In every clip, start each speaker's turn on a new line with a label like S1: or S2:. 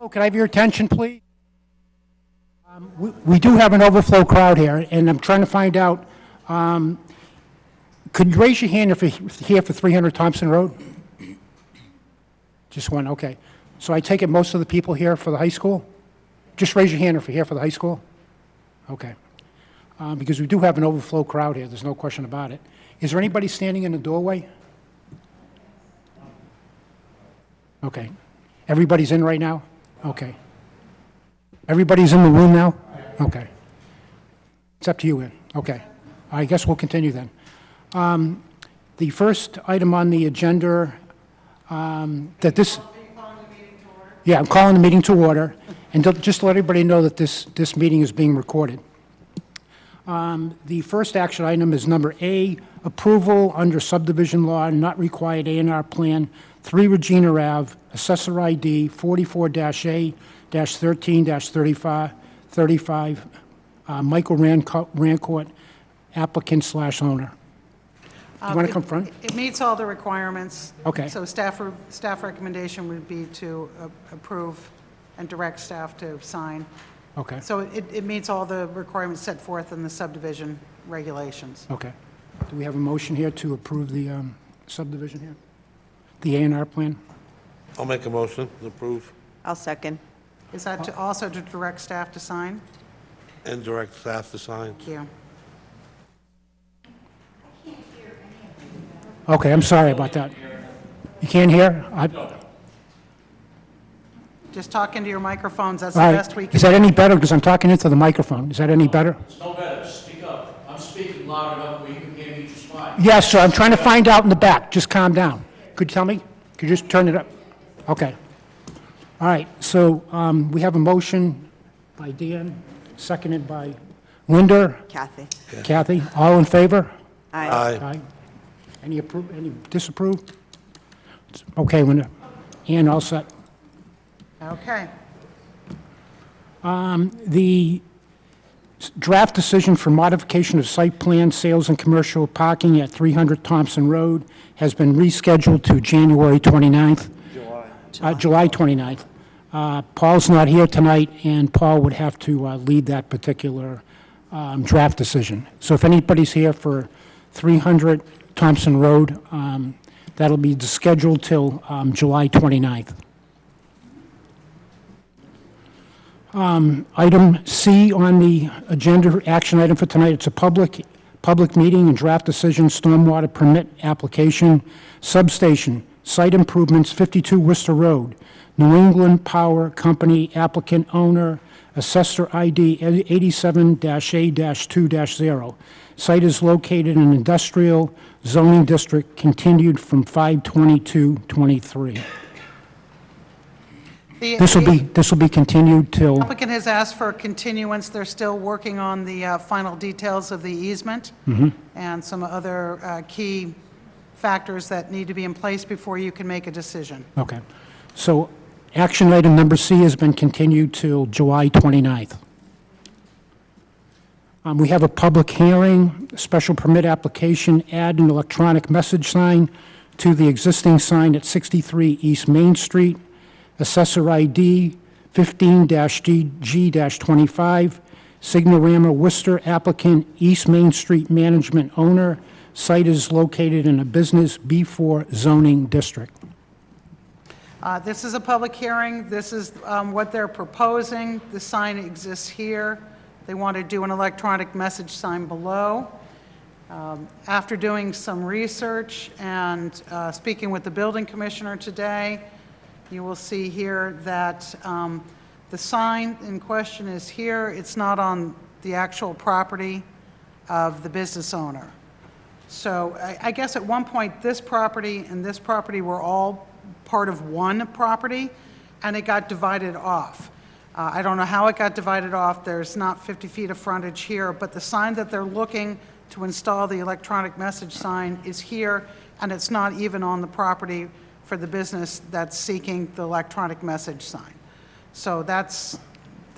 S1: Oh, can I have your attention, please? We do have an overflow crowd here, and I'm trying to find out, could you raise your hand if you're here for 300 Thompson Road? Just one, okay. So I take it most of the people here for the high school? Just raise your hand if you're here for the high school? Okay. Because we do have an overflow crowd here, there's no question about it. Is there anybody standing in the doorway? Okay. Everybody's in right now? Okay. Everybody's in the room now? Okay. It's up to you, Ann. Okay. I guess we'll continue then. The first item on the agenda, that this... Yeah, I'm calling the meeting to order, and just to let everybody know that this meeting is being recorded. The first action item is number A, approval under subdivision law, not required A&R plan, 3 Regina Ave, Assessor ID 44-A-13-35, Michael Rancourt, applicant/owner. Do you want to come front?
S2: It meets all the requirements.
S1: Okay.
S2: So staff recommendation would be to approve and direct staff to sign.
S1: Okay,
S2: So it meets all the requirements set forth in the subdivision regulations.
S1: okay. Do we have a motion here to approve the subdivision here? The A&R plan?
S3: I'll make a motion to approve
S4: I'll second.
S2: Is that also to direct staff to sign?
S3: and direct staff to sign.
S2: Thank you.
S1: Okay, I'm sorry about that. You can't hear?
S2: Just talk into your microphones, that's
S1: All
S2: the
S1: right,
S2: best we can.
S1: is that any better? Because I'm talking into the microphone. Is that any better?
S5: It's no better, speak up. I'm speaking loud enough where you can hear me just fine.
S1: Yes, sir, I'm trying to find out in the back. Just calm down. Could you tell me? Could you just turn it up? Okay. All right, so we have a motion by Dan, seconded by Linda.
S4: Kathy.
S1: Kathy, all in favor?
S4: Aye.
S3: Aye.
S1: Any disapprove? Okay, Linda. Ann, all set.
S2: Okay.
S1: The draft decision for modification of site plan, sales, and commercial parking at 300 Thompson Road has been rescheduled to January 29th. July 29th. Paul's not here tonight, and Paul would have to lead that particular draft decision. So if anybody's here for 300 Thompson Road, that'll be scheduled till July 29th. Item C on the agenda, action item for tonight, it's a public meeting and draft decision, stormwater permit application, substation, site improvements, 52 Worcester Road, New England Power Company, applicant owner, assessor ID 87-A-2-0. Site is located in industrial zoning district, continued from 5/22/23. This will be continued till,
S2: Applicant has asked for a continuance. They're still working on the final details of the easement and some other key factors that need to be in place before you can make a decision.
S1: okay. So action item number C has been continued till July 29th. We have a public hearing, special permit application, add an electronic message sign to the existing sign at 63 East Main Street, Assessor ID 15-G-25, Signorama Worcester, applicant, East Main Street management owner. Site is located in a business B4 zoning district.
S2: This is a public hearing. This is what they're proposing. The sign exists here. They want to do an electronic message sign below. After doing some research and speaking with the building commissioner today, you will see here that the sign in question is here. It's not on the actual property of the business owner. So I guess at one point, this property and this property were all part of one property, and it got divided off. I don't know how it got divided off. There's not 50 feet of frontage here, but the sign that they're looking to install, the electronic message sign, is here, and it's not even on the property for the business that's seeking the electronic message sign. So that's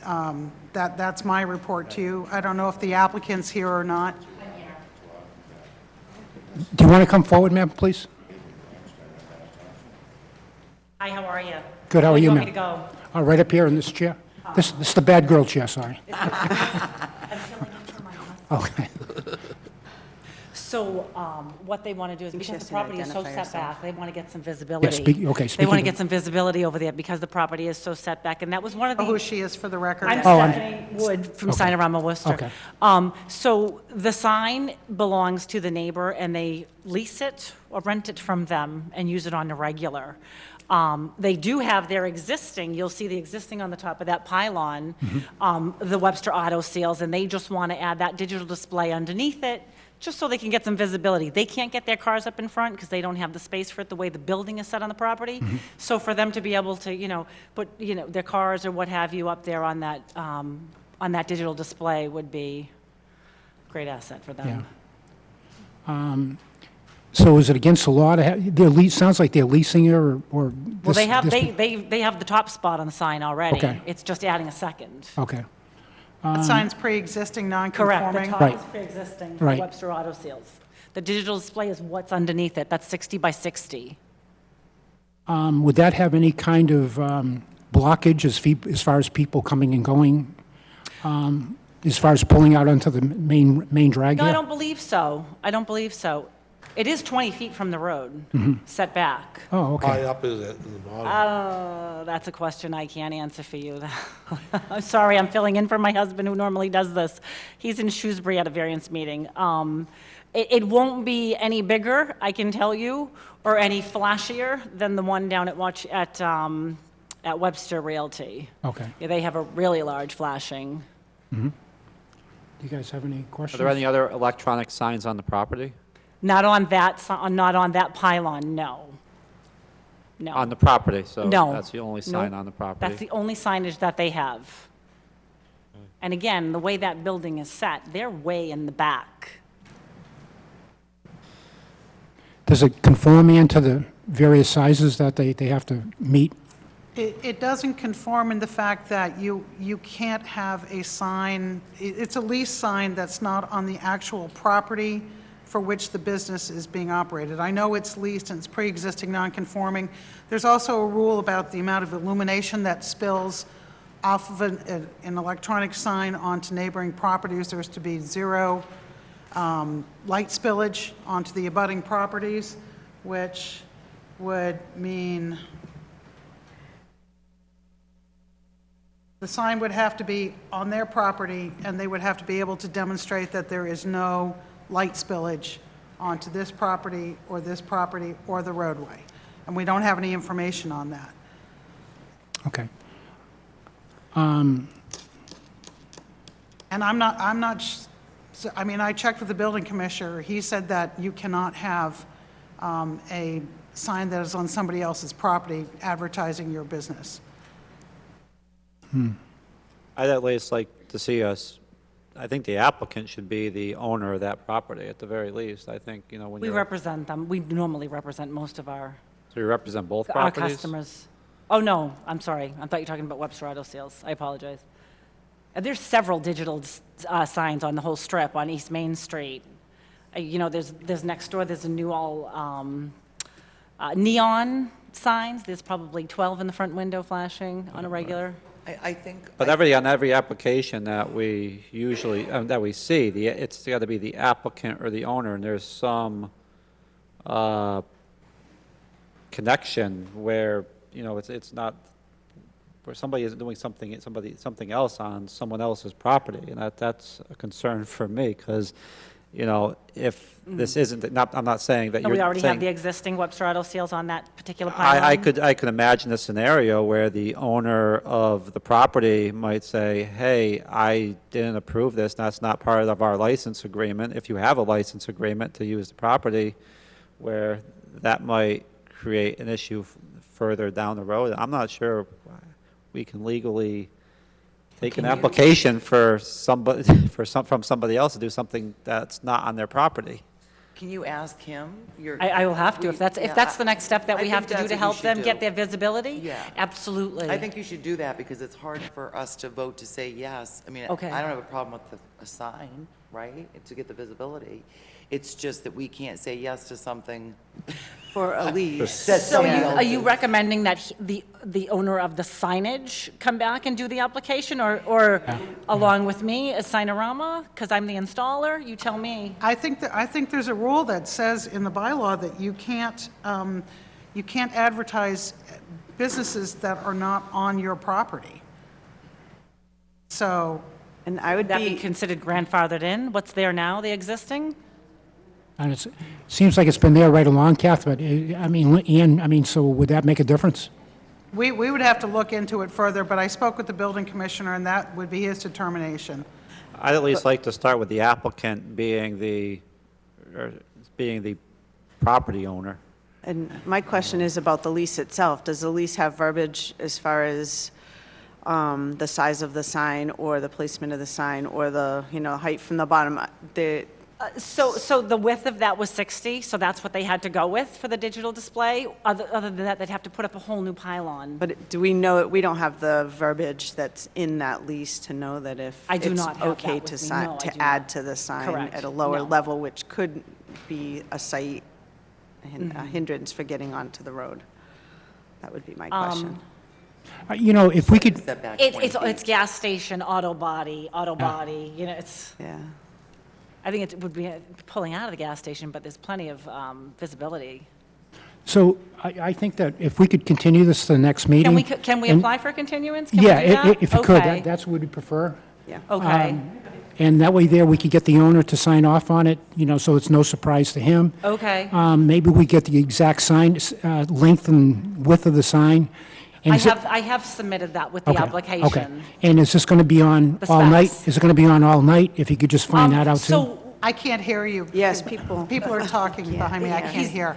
S2: my report to you. I don't know if the applicant's here or not.
S1: Do you want to come forward, ma'am, please?
S6: Hi, how are you?
S1: Good, how are
S6: Where do
S1: you,
S6: want me
S1: ma'am?
S6: to go?
S1: Right up here in this chair? This is the bad girl chair, sorry. Okay,
S4: So what they want to do is,
S2: she
S4: because
S2: has
S4: the
S2: to
S4: property is so
S2: identify
S4: set back, they want to get some
S1: okay,
S4: visibility. They want
S1: speaking
S4: to
S1: of-
S4: get some visibility over there because the property is so set back, and that was one of the...
S2: Who she is for the record.
S4: I'm
S1: Oh, I'm-
S4: Stephanie Wood from
S1: Okay.
S4: Sinorama Worcester.
S1: Okay.
S4: So the sign belongs to the neighbor, and they lease it or rent it from them and use it on the regular. They do have their existing, you'll see the existing on the top of that pylon, the Webster Auto Sales, and they just want to add that digital display underneath it, just so they can get some visibility. They can't get their cars up in front because they don't have the space for it, the way the building is set on the property. So for them to be able to, put, their cars or what have you up there on that digital display would be a great asset for them.
S1: Yeah. So is it against the law to have, sounds like they're leasing it, or?
S4: Well,
S1: this-
S4: they have,
S1: this-
S4: they have the top spot on the sign already.
S1: Okay.
S4: It's just adding a second.
S1: Okay,
S2: The sign's pre-existing,
S4: Correct, the
S2: non-conforming.
S4: top
S1: Right.
S4: is pre-existing,
S1: Right.
S4: Webster Auto Sales. The digital display is what's underneath it, that's 60 by 60.
S1: would that have any kind of blockage as far as people coming and going? As far as pulling out onto the main drag
S4: No,
S1: here?
S4: I don't believe so. I don't believe so. It is 20 feet from the road, set back.
S1: Oh,
S3: High
S1: okay,
S3: up is it in the bottom?
S4: That's a question I can't answer for you. I'm sorry, I'm filling in for my husband who normally does this. He's in Shrewsbury at a variance meeting. It won't be any bigger, I can tell you, or any flashier than the one down at Webster Realty.
S1: okay.
S4: Yeah, they have a really large flashing.
S1: Do you guys have any
S6: Are
S1: questions?
S6: there any other electronic signs on the property?
S4: Not on that pylon, no. No.
S6: On the property, so
S4: No.
S6: that's the only sign
S4: Nope.
S6: on the property?
S4: That's the only signage that they have. And again, the way that building is set, they're way in the back.
S1: Does it conform into the various sizes that they have to meet?
S2: It doesn't conform in the fact that you can't have a sign, it's a lease sign that's not on the actual property for which the business is being operated. I know it's leased and it's pre-existing non-conforming. There's also a rule about the amount of illumination that spills off of an electronic sign onto neighboring properties. There's to be zero light spillage onto the abutting properties, which would mean the sign would have to be on their property, and they would have to be able to demonstrate that there is no light spillage onto this property or the roadway. And we don't have any information on that.
S1: Okay.
S2: And I checked with the building commissioner. He said that you cannot have a sign that is on somebody else's property advertising your business.
S6: I'd at least like to see us, I think the applicant should be the owner of that property at the very least. I think, when
S4: We
S6: you're,
S4: represent them. We normally represent most of
S6: so you represent both
S4: our
S6: properties?
S4: customers. Oh, no, I'm sorry. I thought you were talking about Webster Auto Sales. I apologize. There's several digital signs on the whole strip on East Main Street. There's next door, there's a new neon signs. There's probably 12 in the front window flashing on a regular.
S7: I think,
S6: But on every application that we usually, that we see, it's got to be the applicant or the owner, and there's some connection where, it's not, where somebody is doing something else on someone else's property, and that's a concern for me, because, if this isn't, I'm not saying that
S4: So
S6: you're
S4: we already
S6: saying-
S4: have the existing Webster Auto Sales on that particular pylon?
S6: I could imagine a scenario where the owner of the property might say, hey, I didn't approve this, that's not part of our license agreement. If you have a license agreement to use the property, where that might create an issue further down the road. I'm not sure we can legally take an application for somebody, from somebody else to do something that's not on their property.
S7: can you ask him?
S4: I will have to, if that's the next step that
S7: I
S4: we have
S7: think
S4: to do
S7: that's
S4: to
S7: what you
S4: help
S7: should
S4: them
S7: do.
S4: get their visibility?
S7: Yeah.
S4: Absolutely.
S7: I think you should do that because it's hard for us to vote to say yes. I mean,
S4: Okay.
S7: I don't have a problem with a sign, right, to get the visibility. It's just that we can't say yes to something
S8: For a lease.
S7: That's
S4: So
S7: somebody
S4: are you
S7: else's.
S4: recommending that the owner of the signage come back and do the application, or along with me as Signorama? Because I'm the installer, you tell me.
S2: I think there's a rule that says in the bylaw that you can't advertise businesses that are not on your property. So,
S8: And I would
S4: Would that be
S8: be,
S4: considered grandfathered in? What's there now, the existing?
S1: And it seems like it's been there right along, Kath, but, I mean, Ian, I mean, so would that make a difference?
S2: we would have to look into it further, but I spoke with the building commissioner, and that would be his determination.
S6: I'd at least like to start with the applicant being the property owner.
S8: and my question is about the lease itself. Does the lease have verbiage as far as the size of the sign or the placement of the sign or the, height from the bottom?
S4: So the width of that was 60, so that's what they had to go with for the digital display? Other than that, they'd have to put up a whole new pylon.
S8: But do we know, we don't have the verbiage that's in that lease to know that if
S4: I do
S8: it's
S4: not have that
S8: okay
S4: with
S8: to
S4: me.
S8: sign,
S4: No, I
S8: to
S4: do
S8: add
S4: not.
S8: to the sign
S4: Correct.
S8: at a lower
S4: No.
S8: level, which could be a site
S4: Mm-hmm.
S8: a hindrance for getting onto the road? That would be my question.
S1: You know, if we could,
S7: Setback
S4: It's
S7: 20 feet.
S4: it's gas station, auto body, it's,
S8: Yeah.
S4: I think it would be pulling out of the gas station, but there's plenty of visibility.
S1: so I think that if we could continue this to the next meeting.
S4: Can we
S1: and-
S4: apply for continuance? Can we
S1: Yeah,
S4: do that?
S1: if you could,
S4: Okay.
S1: that's what we'd prefer.
S8: Yeah.
S4: Okay,
S1: And that way there, we could get the owner to sign off on it, so it's no surprise to him.
S4: okay.
S1: Maybe we get the exact sign, length and width of the sign. And is it-
S4: I have submitted that with the
S1: Okay,
S4: application.
S1: Okay. And is this going to be on
S4: The
S1: all night?
S4: specs.
S1: Is it going to be on all night? If you could just find that out too?
S4: So
S2: I can't hear you.
S8: Yes, people.
S2: People are talking behind me, I
S8: Yeah.
S2: can't hear.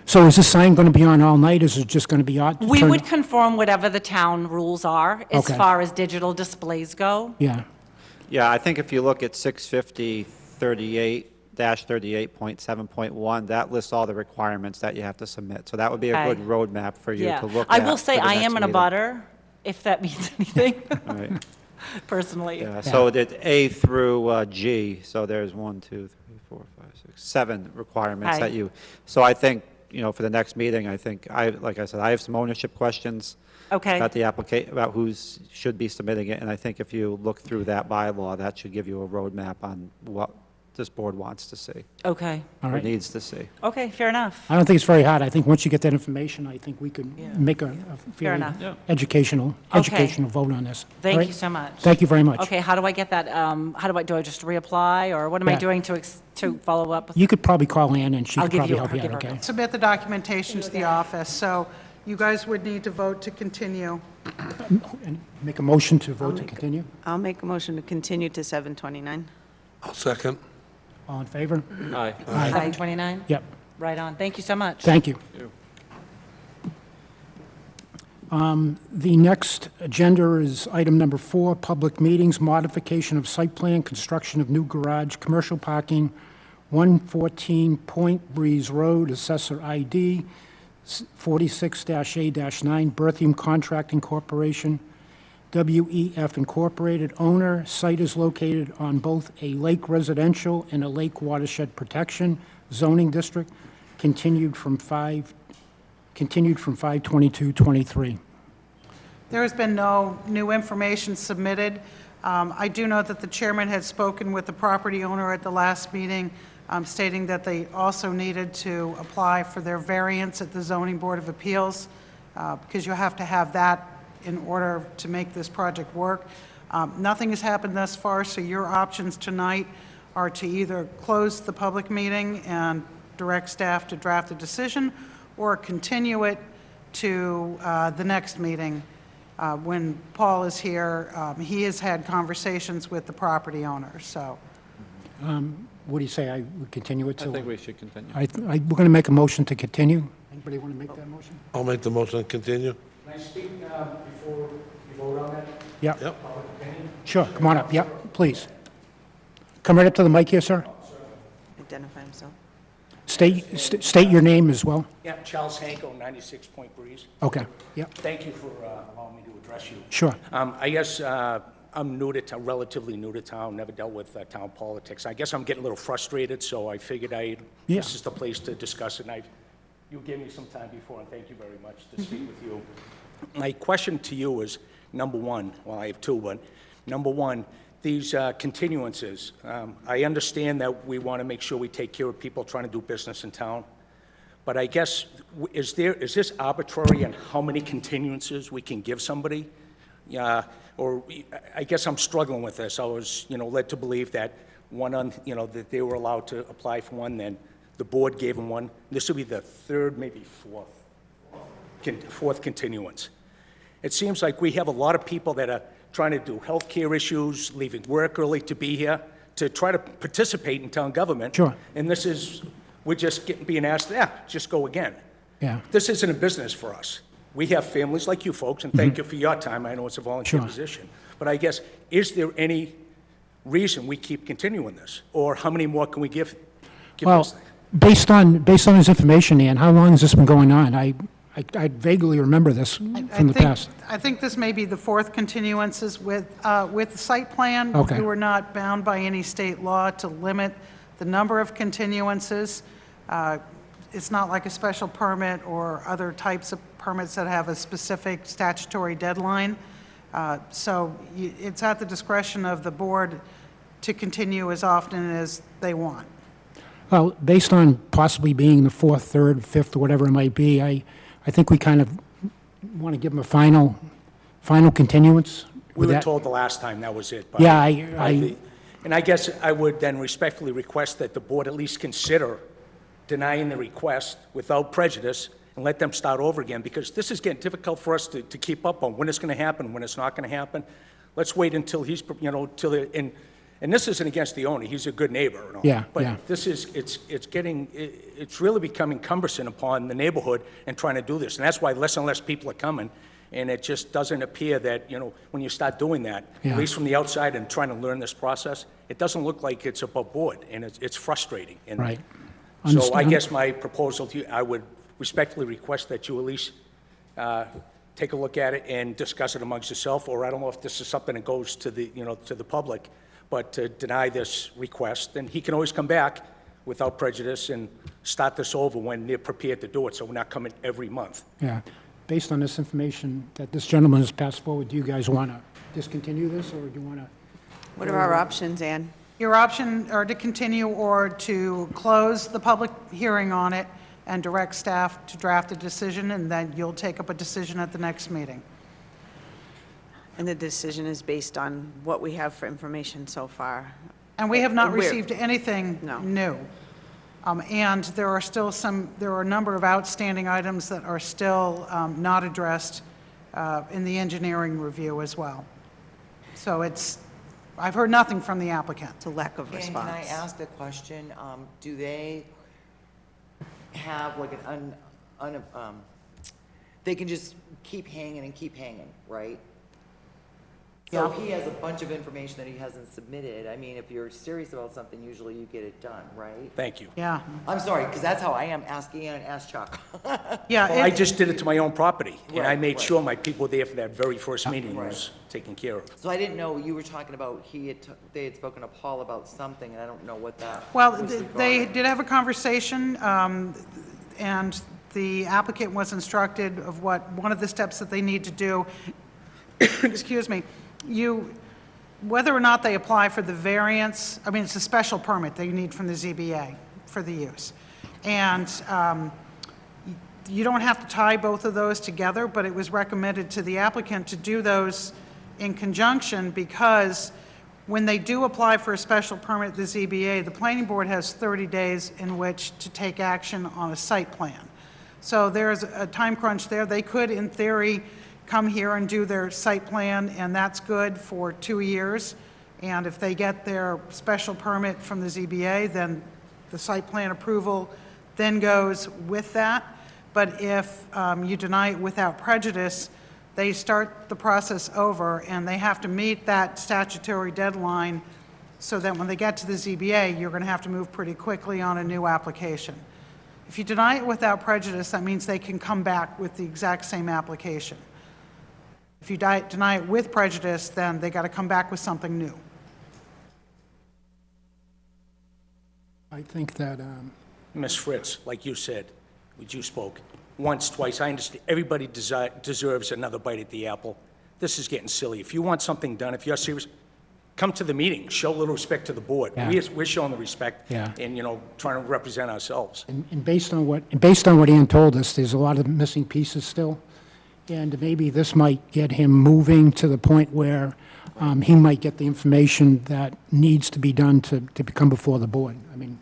S1: So is this sign going to be on all night? Is it just going to be on?
S4: we would conform whatever the town rules are as
S1: Okay.
S4: far as digital displays go.
S1: Yeah.
S6: Yeah, I think if you look at 650-38-38.7.1, that lists all the requirements that you have to submit. So that would be a good
S4: Okay.
S6: roadmap for you
S4: Yeah.
S6: to look at.
S4: I will say
S6: for the
S4: I
S6: next
S4: am in a
S6: meeting.
S4: butter, if that means anything,
S6: All right.
S4: personally.
S6: Yeah, so it's A through G, so there's 7 requirements
S4: Okay.
S6: that you, so I think, for the next meeting, like I said, I have some ownership questions
S4: Okay.
S6: about the about should be submitting it, and I think if you look through that bylaw, that should give you a roadmap on what this board wants to see,
S4: Okay,
S1: All
S6: or
S1: right.
S6: needs to see.
S4: okay, fair enough.
S1: I don't think it's very hard. I think once you get that information, I think we could make a fairly
S4: enough.
S1: educational vote on this. All
S4: Thank
S1: right?
S4: you so much.
S1: Thank you very much.
S4: Okay, how do I get that, do I just reapply, or what am I
S1: Yeah.
S4: doing to follow up? with-
S1: You could probably call Ann and she
S4: I'll
S1: could
S4: give
S1: probably
S4: you-
S1: help
S4: I'll
S1: you out,
S4: give her a
S1: okay?
S2: Submit the documentation to the office, so you guys would need to vote to continue.
S1: And make a motion to vote to continue?
S8: I'll make a motion to continue to 7:29.
S3: I'll second.
S1: All in favor?
S6: Aye.
S4: 729?
S1: Yep.
S4: Right on, thank you so much.
S1: Thank you. The next agenda is item number 4, public meetings, modification of site plan, construction of new garage, commercial parking, 114 Point Breeze Road, Assessor ID 46-A-9, Berthium Contracting Corporation, WEF Incorporated, owner. Site is located on both a lake residential and a lake watershed protection zoning district, continued from 5/22/23.
S2: There has been no new information submitted. I do know that the chairman had spoken with the property owner at the last meeting, stating that they also needed to apply for their variance at the Zoning Board of Appeals, because you have to have that in order to make this project work. Nothing has happened thus far, so your options tonight are to either close the public meeting and direct staff to draft a decision, or continue it to the next meeting. When Paul is here, he has had conversations with the property owner, so.
S1: What do you say, I would continue it
S6: I
S1: till?
S6: think we should continue.
S1: We're going to make a motion to continue. Anybody want to make that motion?
S3: I'll make the motion and continue.
S1: Can I speak before you vote on that? Yeah.
S3: Yep.
S1: Sure, come on up, yeah, please. Come right up to the mic here, sir.
S8: Identify himself.
S1: State your name as well.
S9: Yeah, Charles Hanko, 96 Point Breeze.
S1: Okay, yeah,
S9: Thank you for allowing me to address you.
S1: sure.
S9: I guess I'm relatively new to town, never dealt with town politics. I guess I'm getting a little frustrated, so I figured
S1: Yeah.
S9: this is the place to discuss it. And You gave me some time before, and thank you very much to speak with you. My question to you is, number one, well, I have two, but number one, these continuances, I understand that we want to make sure we take care of people trying to do business in town, but I guess, is this arbitrary on how many continuances we can give somebody? Or I guess I'm struggling with this. I was, led to believe that that they were allowed to apply for one, then the board gave them one. This would be the third, maybe fourth continuance. It seems like we have a lot of people that are trying to do healthcare issues, leaving work early to be here, to try to participate in town government.
S1: Sure.
S9: And we're just being asked, just go again.
S1: Yeah.
S9: This isn't a business for us. We have families like you folks, and thank you for your time. I know it's a volunteer
S1: Sure.
S9: position. But I guess, is there any reason we keep continuing this? Or how many more can we give
S1: Well,
S9: this thing?
S1: based on this information, Ann, how long has this been going on? I vaguely remember this from the past.
S2: I think this may be the fourth continuances with the site plan.
S1: Okay.
S2: We were not bound by any state law to limit the number of continuances. It's not like a special permit or other types of permits that have a specific statutory deadline. So it's at the discretion of the board to continue as often as they want.
S1: Well, based on possibly being the fourth, third, fifth, or whatever it might be, I think we kind of want to give them a final continuance.
S9: We
S1: with
S9: were
S1: that.
S9: told the last time that was it. but
S1: Yeah,
S9: And I guess I would then respectfully request that the board at least consider denying the request without prejudice and let them start over again, because this is getting difficult for us to keep up on when it's going to happen, when it's not going to happen. Let's wait until he's, and this isn't against the owner, he's a good neighbor and all.
S1: Yeah,
S9: But
S1: yeah.
S9: this is, it's really becoming cumbersome upon the neighborhood and trying to do this. And that's why less and less people are coming. And it just doesn't appear that, when you start doing that,
S1: Yeah.
S9: at least from the outside and trying to learn this process, it doesn't look like it's above board, and it's frustrating. And
S1: Right.
S9: So I
S1: Understand.
S9: guess my proposal to you, I would respectfully request that you at least take a look at it and discuss it amongst yourself, or I don't know if this is something that goes to the, to the public, but to deny this request, and he can always come back without prejudice and start this over when they're prepared to do it, so we're not coming every month.
S1: Yeah. Based on this information that this gentleman has passed forward, do you guys want to discontinue this, or do you want to?
S8: What are our options, Ann?
S2: Your option are to continue or to close the public hearing on it and direct staff to draft a decision, and then you'll take up a decision at the next meeting.
S8: And the decision is based on what we have for information so far.
S2: And we have not
S8: Where-
S2: received anything
S8: No.
S2: new. And there are a number of outstanding items that are still not addressed in the engineering review as well. So I've heard nothing from the applicant.
S8: It's a lack of
S7: And
S8: response.
S7: can I ask a question? Do they have like they can just keep hanging and keep hanging, right? So if
S2: Yeah.
S7: he has a bunch of information that he hasn't submitted, I mean, if you're serious about something, usually you get it done, right?
S9: Thank you.
S2: Yeah,
S7: I'm sorry, because that's how I am. Ask Ian and ask Chuck.
S2: yeah.
S9: Well, I
S2: it-
S9: just did it to my own property, and I
S7: Right,
S9: made
S7: right.
S9: sure my people there for that very first meeting
S7: Right.
S9: was taken care of.
S7: So I didn't know, you were talking about, they had spoken to Paul about something, and I don't know what that
S2: Well,
S7: was
S2: they
S7: regarding.
S2: did have a conversation, and the applicant was instructed of one of the steps that they need to do, excuse me, whether or not they apply for the variance, I mean, it's a special permit they need from the ZBA for the use. And you don't have to tie both of those together, but it was recommended to the applicant to do those in conjunction, because when they do apply for a special permit at the ZBA, the planning board has 30 days in which to take action on a site plan. So there's a time crunch there. They could, in theory, come here and do their site plan, and that's good for 2 years. And if they get their special permit from the ZBA, then the site plan approval then goes with that. But if you deny it without prejudice, they start the process over, and they have to meet that statutory deadline, so that when they get to the ZBA, you're going to have to move pretty quickly on a new application. If you deny it without prejudice, that means they can come back with the exact same application. If you deny it with prejudice, then they got to come back with something new.
S1: I think that,
S9: Ms. Fritz, like you said, which you spoke, once, twice, I understand, everybody deserves another bite at the apple. This is getting silly. If you want something done, if you're serious, come to the meeting, show a little respect to the board.
S1: Yeah.
S9: We're showing the respect
S1: Yeah.
S9: and, trying to represent ourselves.
S1: And based on what Ann told us, there's a lot of missing pieces still. And maybe this might get him moving to the point where he might get the information that needs to be done to come before the board. I mean,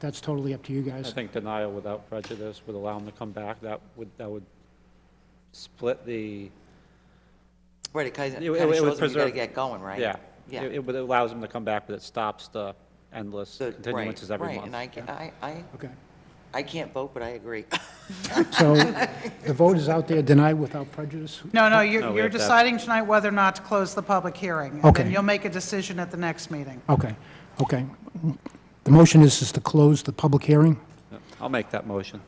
S1: that's totally up to you
S6: I
S1: guys.
S6: think denial without prejudice would allow him to come back. That would split the,
S7: Right, it kind of
S6: It would
S7: shows them you gotta
S6: preserve-
S7: get going, right?
S6: yeah.
S7: Yeah.
S6: It allows him to come back, but it stops the endless
S7: The-
S6: continuances every
S7: right,
S6: month.
S7: and
S1: Okay.
S7: I can't vote, but I agree.
S1: So the vote is out there, deny without prejudice?
S2: No,
S6: No, we
S2: you're
S6: have to have-
S2: deciding tonight whether or not to close the public hearing. And
S1: Okay.
S2: then you'll make a decision at the next meeting.
S1: Okay, okay. The motion is to close the public hearing
S6: I'll make that motion.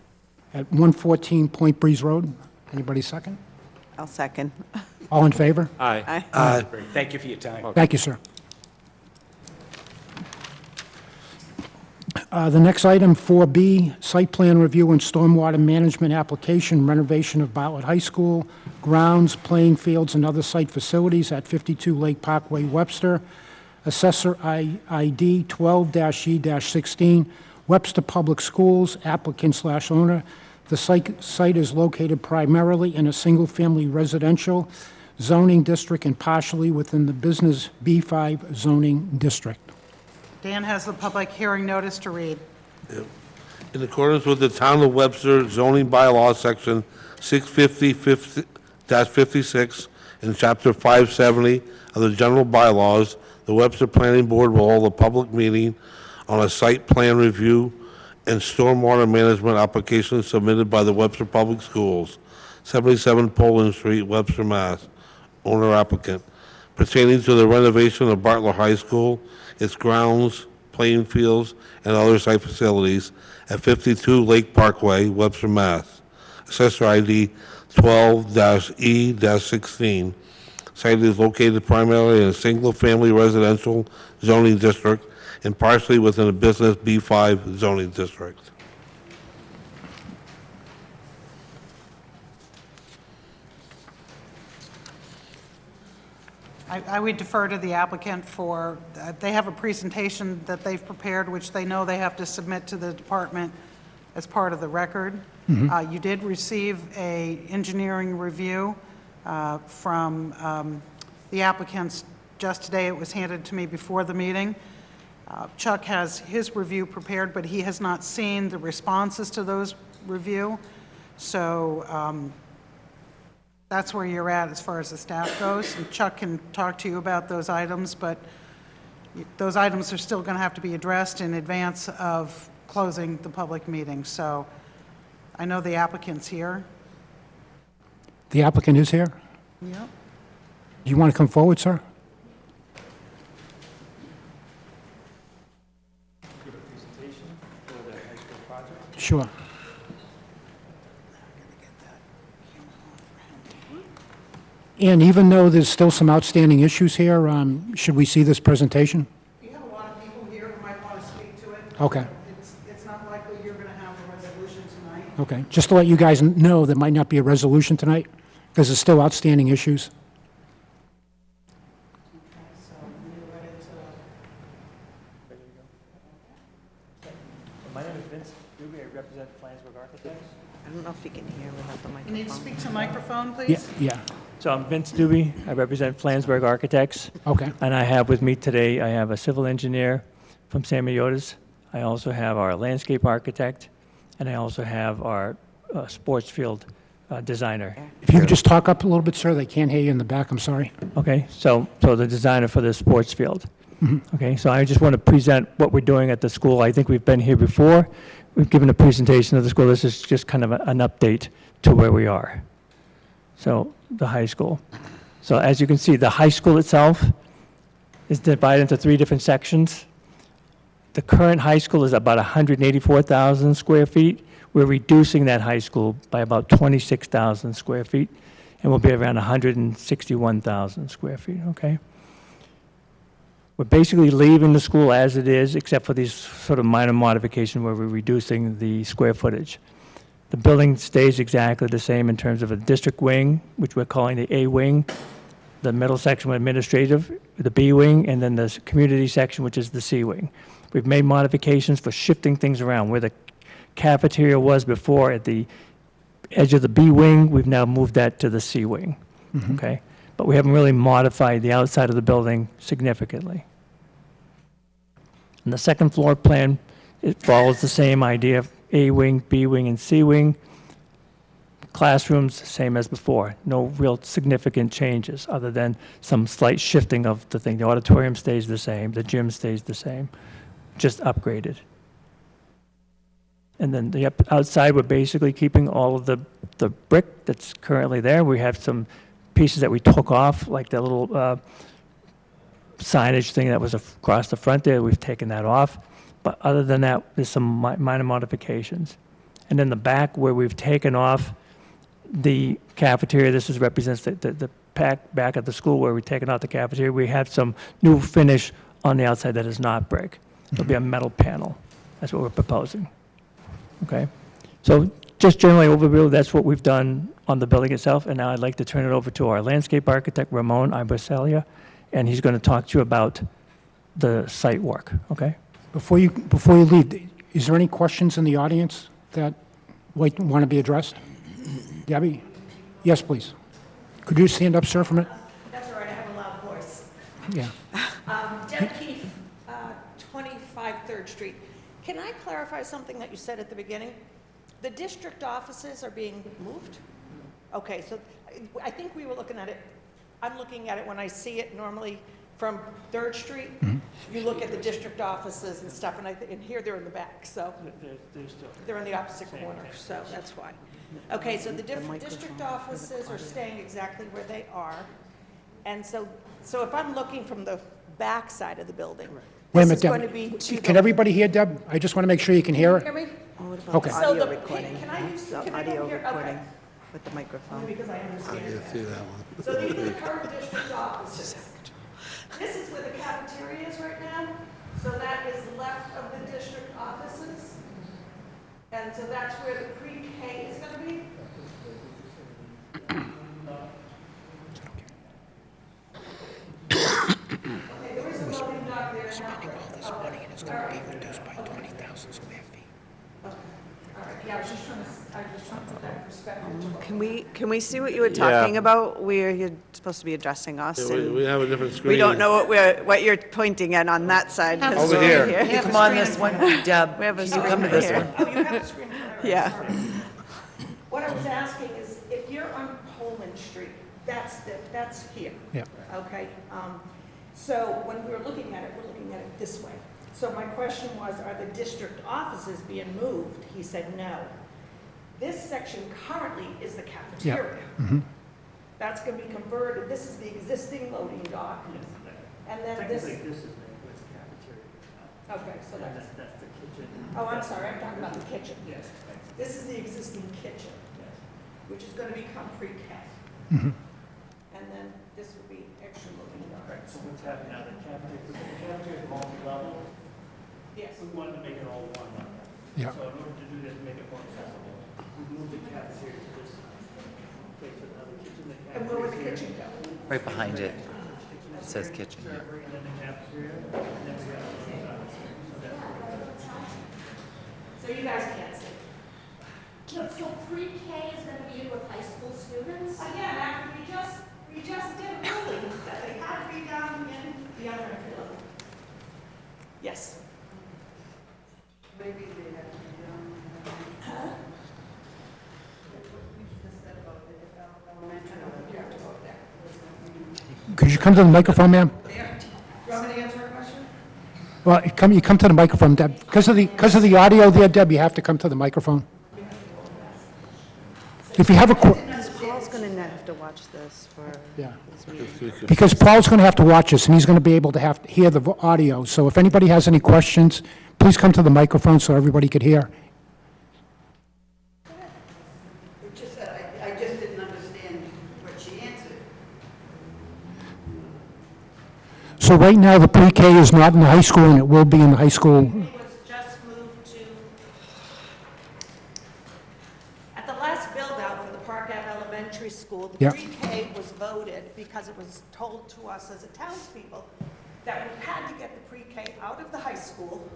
S1: at 114 Point Breeze Road. Anybody second?
S8: I'll second.
S1: All in favor?
S6: Aye.
S1: Uh,
S9: Great. Thank you for your time.
S1: Thank you, sir. The next item, 4B, site plan review and stormwater management application renovation of Bartlett High School, grounds, playing fields, and other site facilities at 52 Lake Parkway, Webster. Assessor ID 12-E-16, Webster Public Schools, applicant/owner. The site is located primarily in a single-family residential zoning district and partially within the Business B5 zoning district.
S2: Dan has the public hearing notice to read.
S3: In accordance with the Town of Webster zoning bylaw, Section 650-56, and Chapter 570 of the general bylaws, the Webster Planning Board will hold a public meeting on a site plan review and stormwater management application submitted by the Webster Public Schools, 77 Poland Street, Webster, Mass., owner applicant, pertaining to the renovation of Bartlett High School, its grounds, playing fields, and other site facilities at 52 Lake Parkway, Webster, Mass. Assessor ID 12-E-16. Site is located primarily in a single-family residential zoning district and partially within a Business B5 zoning district.
S2: I would defer to the applicant for, they have a presentation that they've prepared, which they know they have to submit to the department as part of the record. You did receive a engineering review from the applicants just today. It was handed to me before the meeting. Chuck has his review prepared, but he has not seen the responses to those review. So that's where you're at as far as the staff goes. And Chuck can talk to you about those items, but those items are still going to have to be addressed in advance of closing the public meeting. So I know the applicant's here.
S1: The applicant is here?
S2: Yep.
S1: Do you want to come forward, sir? Sure. And even though there's still some outstanding issues here, should we see this presentation?
S2: We have a lot of people here who might want to speak to it.
S1: Okay.
S2: It's not likely you're going to have a resolution tonight.
S1: Okay, just to let you guys know, there might not be a resolution tonight, because there's still outstanding issues.
S2: So you're ready to...
S10: My name is Vince Duby, I represent Flansburgh Architects.
S8: I don't know if you can hear without the
S2: You
S8: microphone.
S2: need to speak to microphone,
S1: Yeah,
S2: please?
S1: yeah,
S10: So I'm Vince Duby, I represent Flansburgh Architects,
S1: okay,
S10: and I have with me today, I have a civil engineer from San Miotis. I also have our landscape architect, and I also have our sports field designer.
S1: if you could just talk up a little bit, sir, they can't hear you in the back, I'm sorry.
S10: Okay, so the designer for the sports field. Okay, so I just want to present what we're doing at the school. I think we've been here before. We've given a presentation of the school. This is just kind of an update to where we are. So the high school. So as you can see, the high school itself is divided into 3 different sections. The current high school is about 184,000 square feet. We're reducing that high school by about 26,000 square feet, and we'll be around 161,000 square feet, okay? We're basically leaving the school as it is, except for these sort of minor modifications where we're reducing the square footage. The building stays exactly the same in terms of a district wing, which we're calling the A wing, the middle section with administrative, the B wing, and then the community section, which is the C wing. We've made modifications for shifting things around. Where the cafeteria was before at the edge of the B wing, we've now moved that to the C wing, okay? But we haven't really modified the outside of the building significantly. And the second floor plan, it follows the same idea, A wing, B wing, and C wing. Classrooms, same as before. No real significant changes, other than some slight shifting of the thing. The auditorium stays the same, the gym stays the same, just upgraded. And then the outside, we're basically keeping all of the brick that's currently there. We have some pieces that we took off, like the little signage thing that was across the front there. We've taken that off. But other than that, there's some minor modifications. And then the back, where we've taken off the cafeteria, this represents the back of the school where we've taken out the cafeteria. We have some new finish on the outside that is not brick. It'll be a metal panel. That's what we're proposing. Okay? So just generally overview, that's what we've done on the building itself. And now I'd like to turn it over to our landscape architect, Ramon Ibercelia, and he's going to talk to you about the site work. Okay?
S1: Before you leave, is there any questions in the audience that want to be addressed? Debbie? Yes, please. Could you stand up, sir, from it?
S11: That's all right, I have a loud voice.
S1: Yeah.
S11: Deb Keefe, 25 3rd Street. Can I clarify something that you said at the beginning? The district offices are being moved? Okay, so I think we were looking at it, I'm looking at it when I see it normally from 3rd Street. You look at the district offices and stuff, and here they're in the back, so. They're in the opposite corner, so that's why. Okay, so the district offices are staying exactly where they are. And so if I'm looking from the back side of the building,
S1: Wait a
S11: this
S1: minute,
S11: is going to be
S1: Deb.
S11: to the.
S1: Can everybody hear Deb? I just want to make sure you can hear
S11: Hear
S1: her.
S11: me?
S1: Okay.
S11: So
S8: Audio
S11: the
S8: recording.
S11: can I use,
S8: The
S11: can I
S8: audio
S11: go here?
S8: recording
S11: Okay.
S8: with the microphone.
S11: Because I understand.
S3: See that one?
S11: So these are the current district offices. This is where the cafeteria is right now, so that is left of the district offices. And so that's where the pre-K is gonna be. Okay, there is a loading dock there now. Spending all this money and it's gonna be reduced by 20,000 square feet. Okay, all right, yeah, I was just trying to put that in perspective.
S8: Can we see what you were talking about, where you're supposed to be addressing us?
S3: Yeah,
S8: and
S3: we have a different screen.
S8: We don't know what you're pointing at on that side. 'cause
S3: Over
S8: we're
S3: here.
S7: You come on this one, Deb.
S8: We have a
S7: Can you come to
S8: screen
S7: this
S8: here.
S7: one?
S11: Oh, you have a screen for everyone,
S8: Yeah.
S11: sorry. What I was asking is, if you're on Pullman Street, that's here.
S1: Yeah.
S11: Okay? So when we're looking at it this way. So my question was, are the district offices being moved? He said no. This section currently is the cafeteria. That's going to be converted, this is the existing loading dock. And then this.
S10: This is the cafeteria.
S11: Okay, so that's.
S10: That's the kitchen.
S11: Oh, I'm sorry, I'm talking about the kitchen.
S10: Yes.
S11: This is the existing kitchen, which is going to become pre-K. And then this would be extra loading dock.
S10: So what's happening now, the cafeteria is multi-level.
S11: Yes.
S10: We wanted to make it all one.
S1: Yeah.
S10: So in order to do that, to make it more accessible, we moved the cafeteria to this place, another kitchen, the
S11: And where would the kitchen go?
S7: Right behind it. It says kitchen, yeah.
S10: and then the cafeteria, and then we have
S11: So you guys can't see.
S12: So pre-K is going to be with high school students?
S11: Again, after we just did a ruling that they had to be down in the elementary level. Yes. Maybe they have to be down.
S1: Could you come to the microphone, ma'am?
S11: Do you want me to answer a question?
S1: Well, you come to the microphone, Deb. Because of the audio there, Deb, you have to come to the microphone. If you have a,
S8: Paul's going to have to watch this for
S1: yeah.
S8: his meeting.
S1: Because Paul's going to have to watch this, and he's going to be able to hear the audio. So if anybody has any questions, please come to the microphone so everybody could hear.
S13: It's just that I just didn't understand what she answered.
S1: So right now, the pre-K is not in the high school, and it will be in the high school.
S11: It was just moved to elementary school.
S1: Yeah.
S11: The pre-K was voted because it was told to us as a townspeople that we had to get the pre-K out of the high school,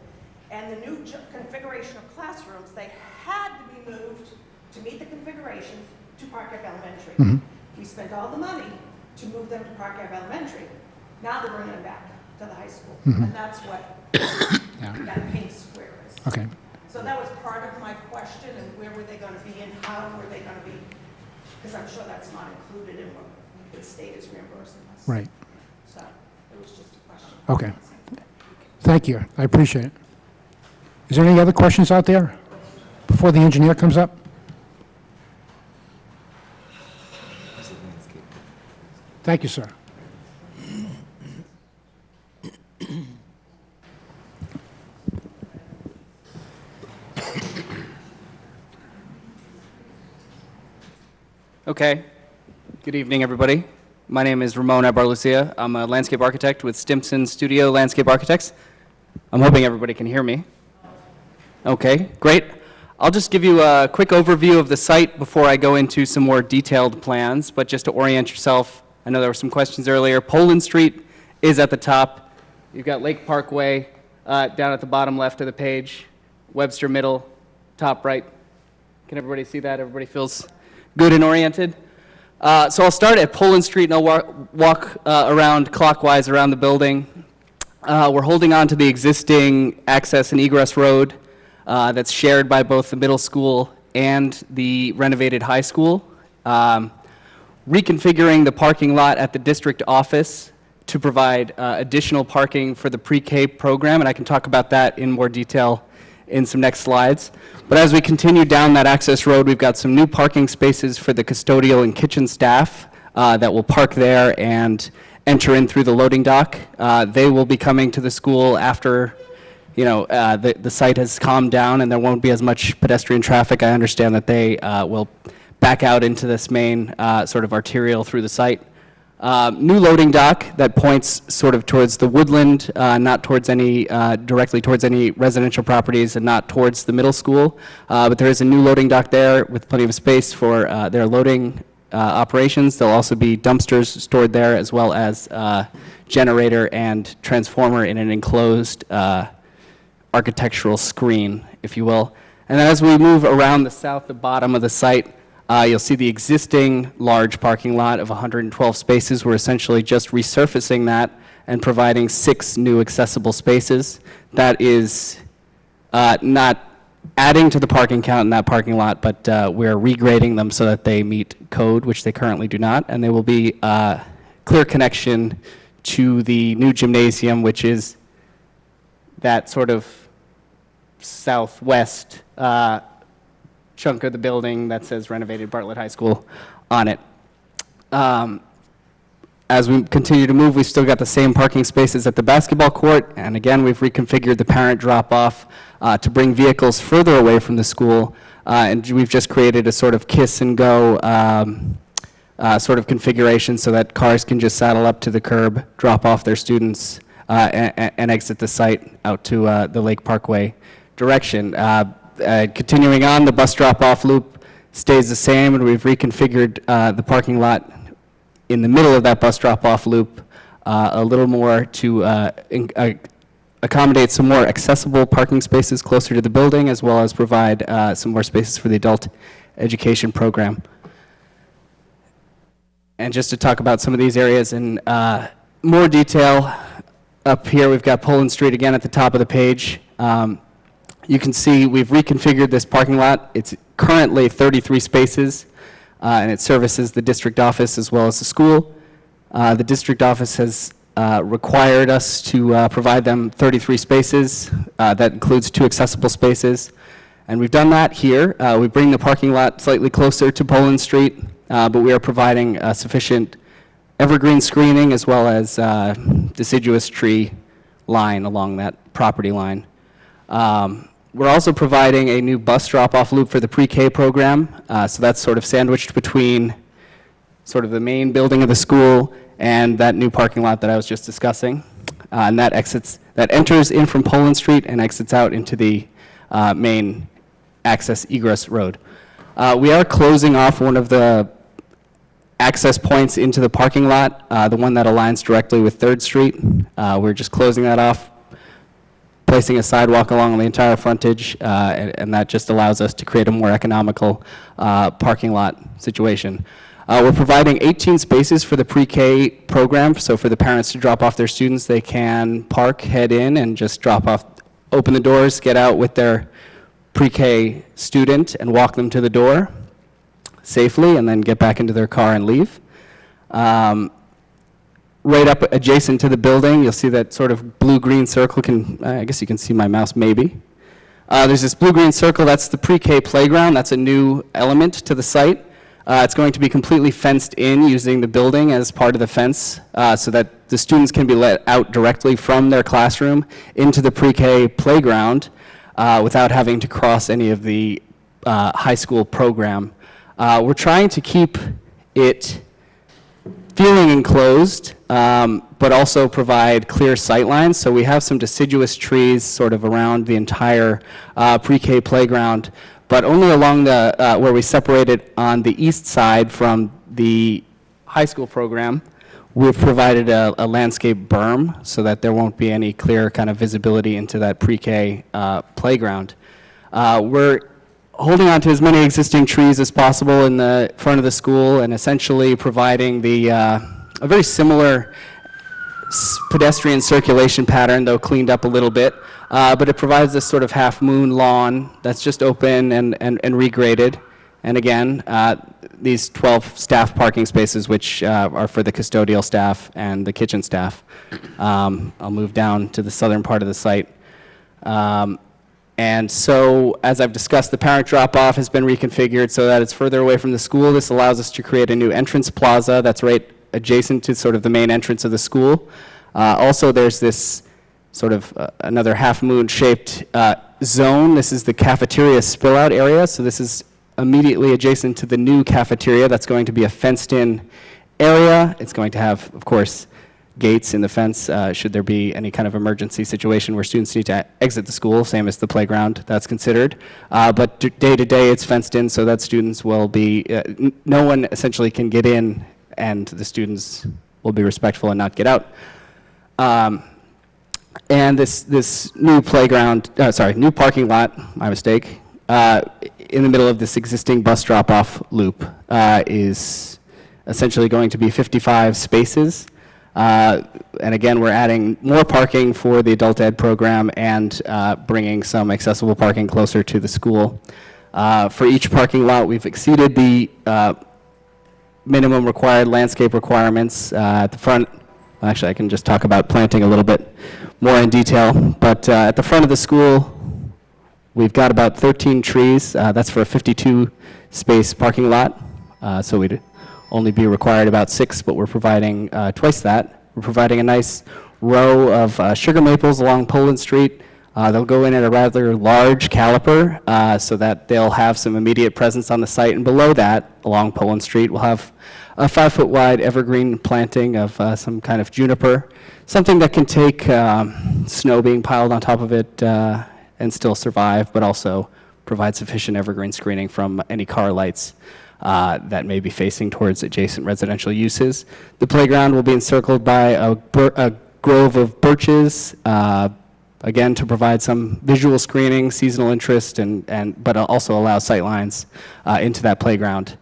S11: and the new configuration of classrooms, they had to be moved to meet the configurations to Park Ave Elementary. We spent all the money to move them to Park Ave Elementary. Now they're bringing them back to the high school, and that's what that pink square is.
S1: Okay,
S11: So that was part of my question, and where were they going to be and how were they going to be? Because I'm sure that's not included in what the state is reimbursing us.
S1: right,
S11: So it was just a question.
S1: okay. Thank you, I appreciate it. Is there any other questions out there before the engineer comes up? Thank you, sir.
S14: Okay. Good evening, everybody. My name is Ramon Abarlucia. I'm a landscape architect with Stimson Studio Landscape Architects. I'm hoping everybody can hear me. Okay, great. I'll just give you a quick overview of the site before I go into some more detailed plans, but just to orient yourself, I know there were some questions earlier. Poland Street is at the top. You've got Lake Parkway down at the bottom left of the page, Webster Middle, top right. Can everybody see that? Everybody feels good and oriented? So I'll start at Poland Street and I'll walk around clockwise around the building. We're holding on to the existing access and egress road that's shared by both the middle school and the renovated high school. Reconfiguring the parking lot at the district office to provide additional parking for the pre-K program, and I can talk about that in more detail in some next slides. But as we continue down that access road, we've got some new parking spaces for the custodial and kitchen staff that will park there and enter in through the loading dock. They will be coming to the school after, you know, the site has calmed down and there won't be as much pedestrian traffic. I understand that they will back out into this main sort of arterial through the site. New loading dock that points sort of towards the woodland, not towards any, directly towards any residential properties and not towards the middle school. But there is a new loading dock there with plenty of space for their loading operations. There'll also be dumpsters stored there as well as generator and transformer in an enclosed architectural screen, if you will. And then as we move around the bottom of the site, you'll see the existing large parking lot of 112 spaces. We're essentially just resurfacing that and providing 6 new accessible spaces. That is not adding to the parking count in that parking lot, but we're regrading them so that they meet code, which they currently do not, and they will be clear connection to the new gymnasium, which is that sort of southwest chunk of the building that says renovated Bartlett High School on it. As we continue to move, we've still got the same parking spaces at the basketball court, and again, we've reconfigured the parent drop-off to bring vehicles further away from the school, and we've just created a sort of kiss and go sort of configuration so that cars can just saddle up to the curb, drop off their students, and exit the site out to the Lake Parkway direction. Continuing on, the bus drop-off loop stays the same, and we've reconfigured the parking lot in the middle of that bus drop-off loop a little more to accommodate some more accessible parking spaces closer to the building, as well as provide some more spaces for the adult education program. And just to talk about some of these areas in more detail, up here we've got Poland Street again at the top of the page. You can see we've reconfigured this parking lot. It's currently 33 spaces, and it services the district office as well as the school. The district office has required us to provide them 33 spaces. That includes 2 accessible spaces. And we've done that here. We bring the parking lot slightly closer to Poland Street, but we are providing sufficient evergreen screening as well as deciduous tree line along that property line. We're also providing a new bus drop-off loop for the pre-K program, so that's sort of sandwiched between sort of the main building of the school and that new parking lot that I was just discussing. And that enters in from Poland Street and exits out into the main access egress road. We are closing off one of the access points into the parking lot. The one that aligns directly with 3rd Street, we're just closing that off, placing a sidewalk along the entire frontage, and that just allows us to create a more economical parking lot situation. We're providing 18 spaces for the pre-K program, so for the parents to drop off their students, they can park, head in, and just drop off, open the doors, get out with their pre-K student and walk them to the door safely, and then get back into their car and leave. Right up adjacent to the building, you'll see that sort of blue-green circle. I guess you can see my mouse, maybe. There's this blue-green circle, that's the pre-K playground. That's a new element to the site. It's going to be completely fenced in using the building as part of the fence so that the students can be let out directly from their classroom into the pre-K playground without having to cross any of the high school program. We're trying to keep it feeling enclosed, but also provide clear sight lines. So we have some deciduous trees sort of around the entire pre-K playground, but only along the, where we separate it on the east side from the high school program. We've provided a landscape berm so that there won't be any clear kind of visibility into that pre-K playground. We're holding on to as many existing trees as possible in the front of the school and essentially providing the, a very similar pedestrian circulation pattern, though cleaned up a little bit. But it provides this sort of half-moon lawn that's just open and regraded. And again, these 12 staff parking spaces, which are for the custodial staff and the kitchen staff. I'll move down to the southern part of the site. And so, as I've discussed, the parent drop-off has been reconfigured so that it's further away from the school. This allows us to create a new entrance plaza that's right adjacent to sort of the main entrance of the school. Also, there's this sort of another half-moon shaped zone. This is the cafeteria spill-out area. So this is immediately adjacent to the new cafeteria. That's going to be a fenced-in area. It's going to have, of course, gates in the fence should there be any kind of emergency situation where students need to exit the school, same as the playground that's considered. But day to day it's fenced in so that students will be, no one essentially can get in and the students will be respectful and not get out. And this new playground, new parking lot, my mistake, in the middle of this existing bus drop-off loop is essentially going to be 55 spaces. And again, we're adding more parking for the adult ed program and bringing some accessible parking closer to the school. For each parking lot, we've exceeded the minimum required landscape requirements at the front. Actually, I can just talk about planting a little bit more in detail. But at the front of the school, we've got about 13 trees. That's for a 52-space parking lot. So we'd only be required about 6, but we're providing twice that. We're providing a nice row of sugar maples along Poland Street. They'll go in at a rather large caliper so that they'll have some immediate presence on the site. And below that, along Poland Street, we'll have a 5-foot wide evergreen planting of some kind of juniper, something that can take snow being piled on top of it and still survive, but also provide sufficient evergreen screening from any car lights that may be facing towards adjacent residential uses. The playground will be encircled by a grove of birches, again, to provide some visual screening, seasonal interest, but also allow sight lines into that playground.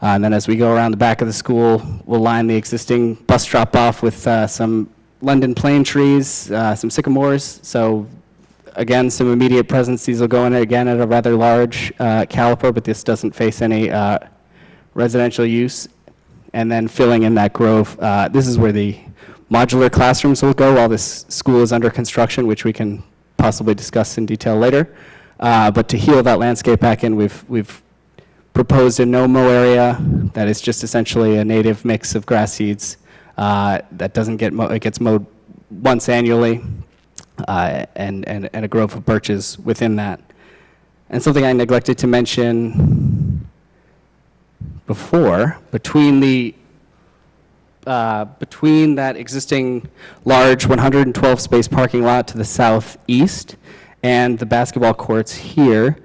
S14: And then as we go around the back of the school, we'll line the existing bus drop-off with some London plane trees, some sycamores. So again, some immediate presence. These will go in again at a rather large caliper, but this doesn't face any residential use. And then filling in that grove, this is where the modular classrooms will go while this school is under construction, which we can possibly discuss in detail later. But to heal that landscape back in, we've proposed a no-mow area that is just essentially a native mix of grass seeds that doesn't get mowed. It gets mowed once annually, and a grove of birches within that. And something I neglected to mention before, between that existing large 112-space parking lot to the southeast and the basketball courts here,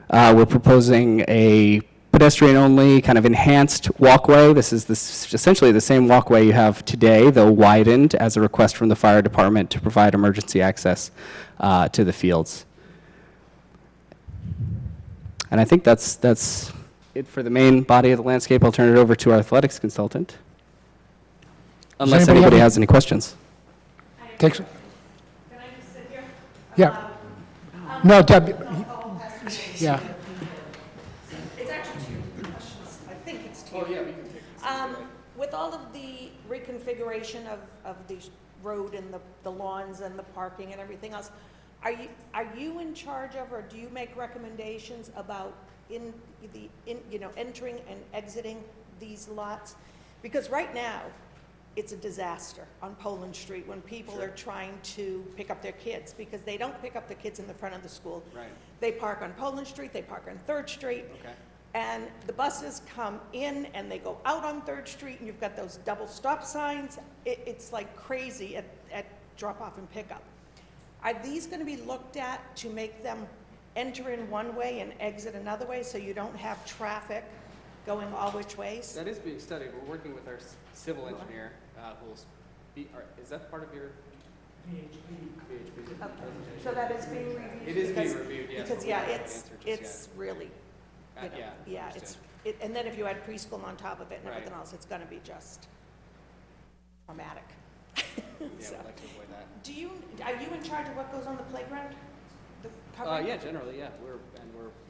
S14: we're proposing a pedestrian-only, kind of enhanced walkway. This is essentially the same walkway you have today, though widened as a request from the fire department to provide emergency access to the fields. And I think that's it for the main body of the landscape. I'll turn it over to our athletics consultant, unless
S1: anybody have
S14: anybody
S1: any-
S14: has any questions.
S1: Takes,
S11: Can I just sit here?
S1: yeah. No, Deb, yeah.
S11: It's actually two questions. I think it's two. Oh, yeah, we can take with all of the reconfiguration of the road and the lawns and the parking and everything else, are you in charge of, or do you make recommendations about entering and exiting these lots? Because right now, it's a disaster on Poland Street when people are trying to pick up their kids, because they don't pick up the kids in the front of the school.
S14: Right.
S11: They park on Poland Street, they park on 3rd Street.
S14: Okay.
S11: And the buses come in and they go out on 3rd Street, and you've got those double stop signs. It's like crazy at drop-off and pickup. Are these going to be looked at to make them enter in one way and exit another way, so you don't have traffic going all which ways?
S14: That is being studied. We're working with our civil engineer, who will be, is that part of your? VHP.
S11: So that is being reviewed?
S14: It is being
S11: because-
S14: reviewed, yes,
S11: Because,
S14: but we
S11: yeah,
S14: don't have an answer just
S11: it's really, you know,
S14: yeah,
S11: it's,
S14: understood.
S11: and then if you add preschool on top of it and
S14: Right.
S11: everything else, it's gonna be just traumatic.
S14: Yeah,
S11: So,
S14: we'd like to avoid that.
S11: are you in charge of what goes on the playground? The covering?
S14: Yeah, generally, yeah. We're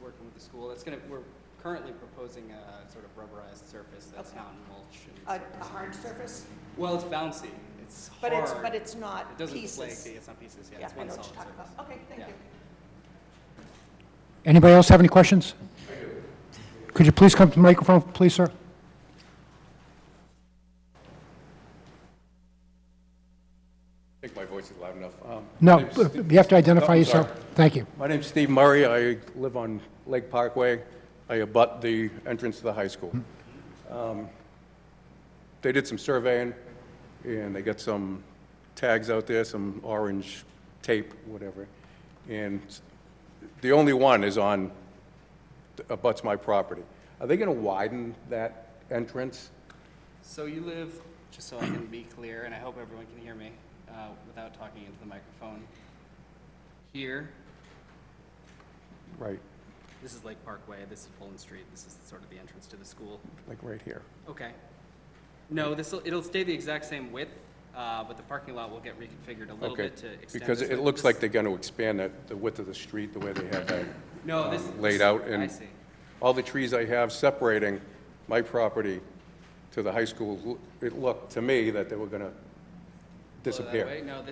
S14: working with the school. We're currently proposing a sort of rubberized surface that's
S11: Okay.
S14: non-mulch. And
S11: A hard surface?
S14: well, it's bouncy. It's
S11: But
S14: hard.
S11: it's not
S14: It doesn't
S11: pieces.
S14: flake. It's not pieces. Yeah,
S11: Yeah,
S14: it's
S11: I
S14: one
S11: know what
S14: solid
S11: you're talking
S14: surface.
S11: about. Okay, thank
S14: Yeah.
S11: you.
S1: Anybody else have any questions? Could you please come to the microphone, please, sir?
S15: I think my voice is loud enough.
S1: No,
S15: my name's Steve-
S1: you have to identify
S15: Oh, I'm
S1: yourself.
S15: sorry.
S1: Thank you.
S15: My name's Steve Murray. I live on Lake Parkway. I abut the entrance to the high school. They did some surveying, and they got some tags out there, some orange tape, whatever. And the only one is on, abuts my property. Are they going to widen that entrance?
S14: So you live, just so I can be clear, and I hope everyone can hear me without talking into the microphone. Here,
S15: Right,
S14: this is Lake Parkway, this is Poland Street, this is sort of the entrance to the school.
S15: like right here.
S14: Okay. No, it'll stay the exact same width, but the parking lot will get reconfigured a little
S15: Okay,
S14: bit to extend.
S15: because
S14: this
S15: it
S14: width.
S15: looks like they're going to expand the width of the street, the way they have that
S14: No, this.
S15: laid out.
S14: I
S15: And
S14: see.
S15: all the trees I have separating my property to the high school, it looked to me that they were going to
S14: Go that way.
S15: disappear.
S14: No,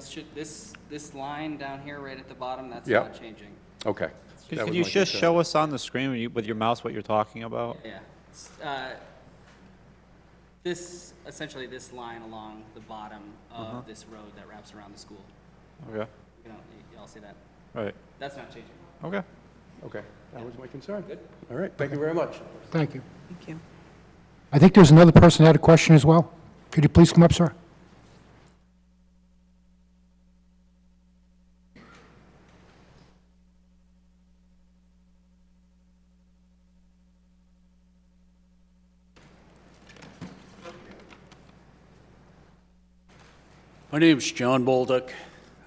S14: this line down here, right at the bottom, that's
S15: Yeah.
S14: not changing.
S15: Okay.
S6: Could
S15: That
S6: could
S15: was
S6: you
S15: my
S6: just
S15: concern.
S6: show us on the screen with your mouse what you're talking about?
S14: Yeah. Essentially this line along the bottom of this road that wraps around the school.
S6: Okay,
S14: You all see that?
S6: right,
S14: That's not changing.
S6: okay.
S15: Okay, that was my concern.
S14: Good.
S15: All right, thank you very much.
S1: Thank you.
S8: Thank you.
S1: I think there's another person that had a question as well. Could you please come up, sir?
S5: My name's John Bolduc.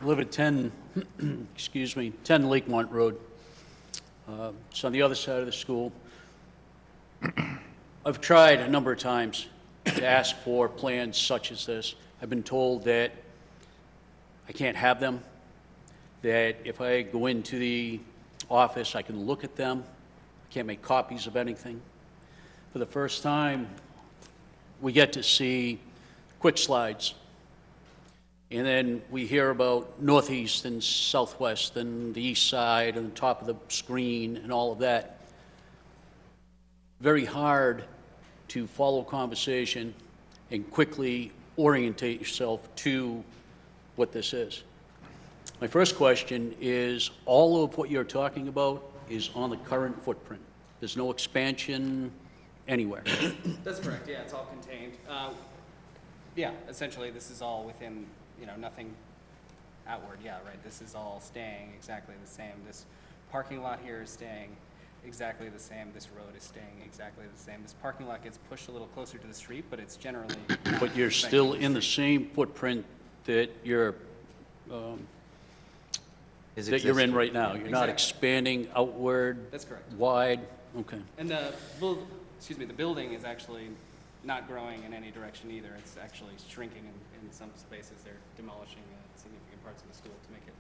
S5: I live at 10, 10 Lakemont Road. It's on the other side of the school. I've tried a number of times to ask for plans such as this. I've been told that I can't have them, that if I go into the office, I can look at them. I can't make copies of anything. For the first time, we get to see quick slides. And then we hear about northeast and southwest and the east side and the top of the screen and all of that. Very hard to follow conversation and quickly orientate yourself to what this is. My first question is, all of what you're talking about is on the current footprint. There's no expansion anywhere.
S14: That's correct, yeah, it's all contained. Yeah, essentially, this is all within, nothing outward, yeah, right, this is all staying exactly the same. This parking lot here is staying.
S16: exactly the same. This road is staying exactly the same. This parking lot gets pushed a little closer to the street, but it's generally not
S5: But you're
S16: affecting
S5: still
S16: the
S5: in the
S16: street.
S5: same footprint that you're
S14: Is
S5: that you're in
S14: existing.
S5: right now. You're not
S16: Exactly.
S5: expanding outward?
S16: That's correct.
S5: Wide? Okay.
S16: And the building is actually not growing in any direction either. It's actually shrinking in some spaces. They're demolishing significant parts of the school to make it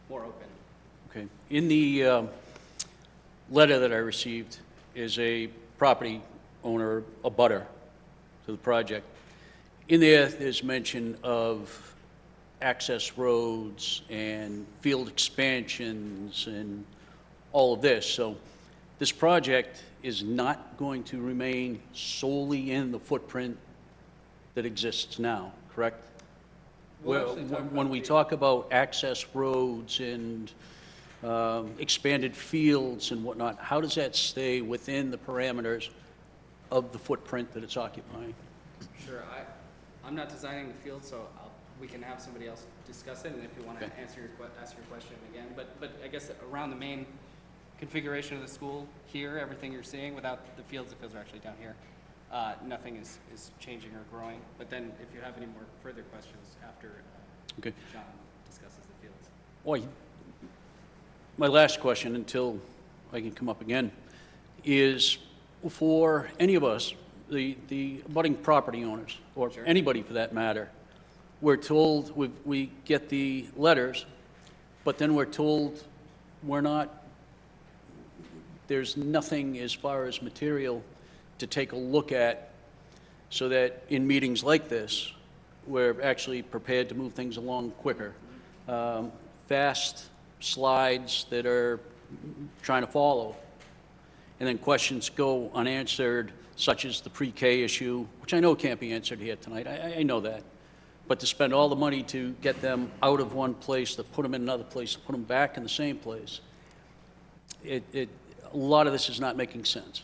S16: more open.
S5: Okay. In the letter that I received is a property owner, a butter to the project. In there, there's mention of access roads and field expansions and all of this. So this project is not going to remain solely in the footprint that exists now, correct? When we talk about access roads and expanded fields and whatnot, how does that stay within the parameters of the footprint that it's occupying?
S16: Sure. I'm not designing the field, so we can have somebody else discuss it, and if you want to
S5: Okay.
S16: ask your question again. But I guess around the main configuration of the school here, everything you're seeing without the fields are actually down here. Nothing is changing or growing. But then if you have any more further questions after
S5: Okay.
S16: John discusses the fields.
S5: Boy, my last question, until I can come up again, is for any of us, the abutting property owners, or anybody for that matter, we're told, we get the letters, but then we're told there's nothing as far as material to take a look at, so that in meetings like this, we're actually prepared to move things along quicker. Fast slides that are trying to follow, and then questions go unanswered, such as the pre-K issue, which I know can't be answered here tonight, I know that. But to spend all the money to get them out of one place, to put them in another place, to put them back in the same place, a lot of this is not making sense.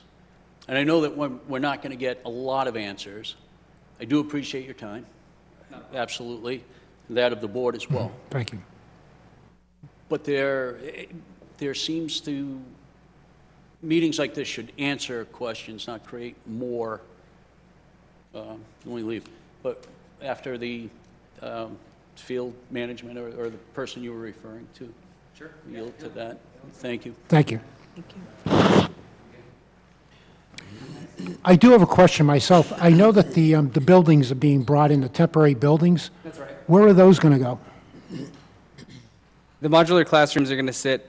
S5: And I know that we're not going to get a lot of answers. I do appreciate your time, absolutely, and that of the board as well.
S1: Thank you.
S5: But there seems to, meetings like this should answer questions, not create more. Let me leave. But after the field management or the person you were referring to.
S16: Sure.
S5: Yield to that. Thank you.
S1: Thank you. I do have a question myself. I know that the buildings are being brought into temporary buildings.
S16: That's right.
S1: Where are those going to go?
S16: The modular classrooms are going to sit,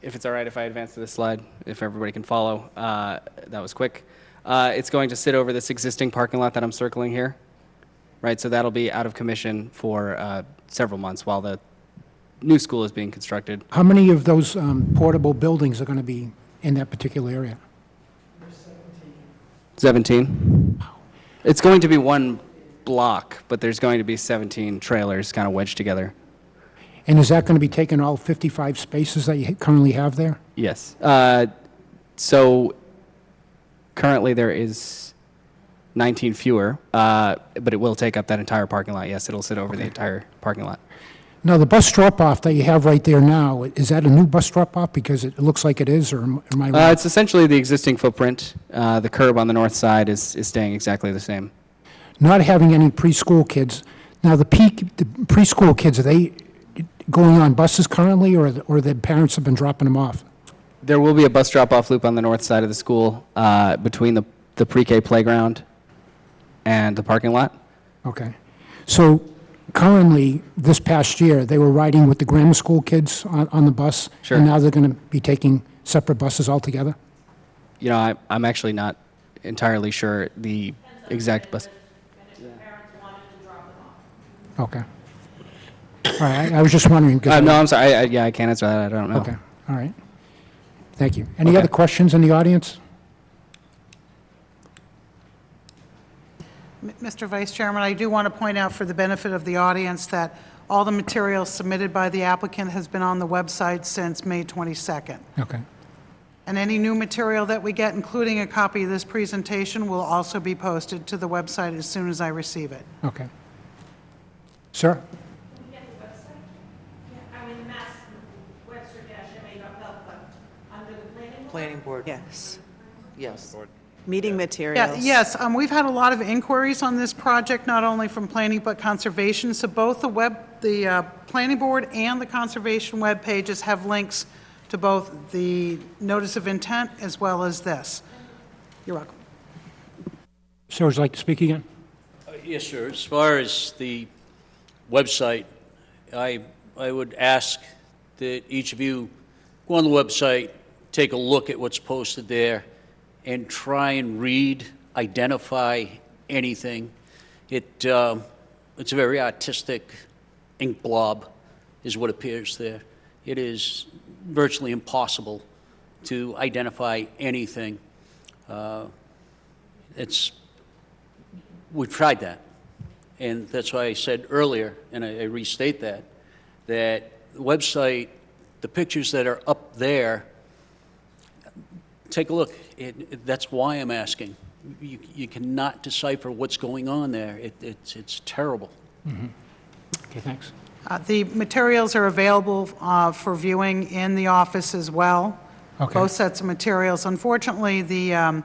S16: if it's all right if I advance to this slide, if everybody can follow. That was quick. It's going to sit over this existing parking lot that I'm circling here, right? So that'll be out of commission for several months while the new school is being constructed.
S1: How many of those portable buildings are going to be in that particular area?
S16: 17. It's going to be one block, but there's going to be 17 trailers kind of wedged together.
S1: And is that going to be taking all 55 spaces that you currently have there?
S16: Yes. So currently there is 19 fewer, but it will take up that entire parking lot. Yes, it'll sit over the entire parking lot.
S1: Now, the bus drop-off that you have right there now, is that a new bus drop-off? Because it looks like it is, or am I wrong?
S16: It's essentially the existing footprint. The curb on the north side is staying exactly the same.
S1: Not having any preschool kids. Now, the preschool kids, are they going on buses currently, or the parents have been dropping them off?
S16: There will be a bus drop-off loop on the north side of the school between the pre-K playground and the parking lot.
S1: Okay. So currently, this past year, they were riding with the grammar school kids on the bus?
S16: Sure.
S1: And now they're going to be taking separate buses altogether?
S16: You know, I'm actually not entirely sure the exact bus.
S1: Okay. All right, I was just wondering. 'cause
S16: No, I'm sorry. I can't answer that. I don't know.
S1: Okay, all right. Thank you. Any other questions in the audience?
S2: Mr. Vice Chairman, I do want to point out for the benefit of the audience that all the material submitted by the applicant has been on the website since May 22nd.
S1: Okay.
S2: And any new material that we get, including a copy of this presentation, will also be posted to the website as soon as I receive it.
S1: Okay. Sir?
S11: I'm in Mass, Webster-MA.gov, but under the plan
S7: Planning board?
S8: Yes.
S7: Yes.
S8: Meeting
S2: Yeah,
S8: materials.
S2: yes, we've had a lot of inquiries on this project, not only from planning but conservation. So both the planning board and the conservation web pages have links to both the notice of intent as well as this. You're welcome.
S1: Sir, would you like to speak again?
S5: Yes, sir. As far as the website, I would ask that each of you go on the website, take a look at what's posted there, and try and read, identify anything. It's a very artistic ink blob, is what appears there. It is virtually impossible to identify anything. We've tried that. And that's why I said earlier, and I restate that the website, the pictures that are up there, take a look. That's why I'm asking. You cannot decipher what's going on there. It's terrible.
S1: Okay, thanks.
S2: The materials are available for viewing in the office as well.
S1: Okay.
S2: Both sets of materials. Unfortunately, the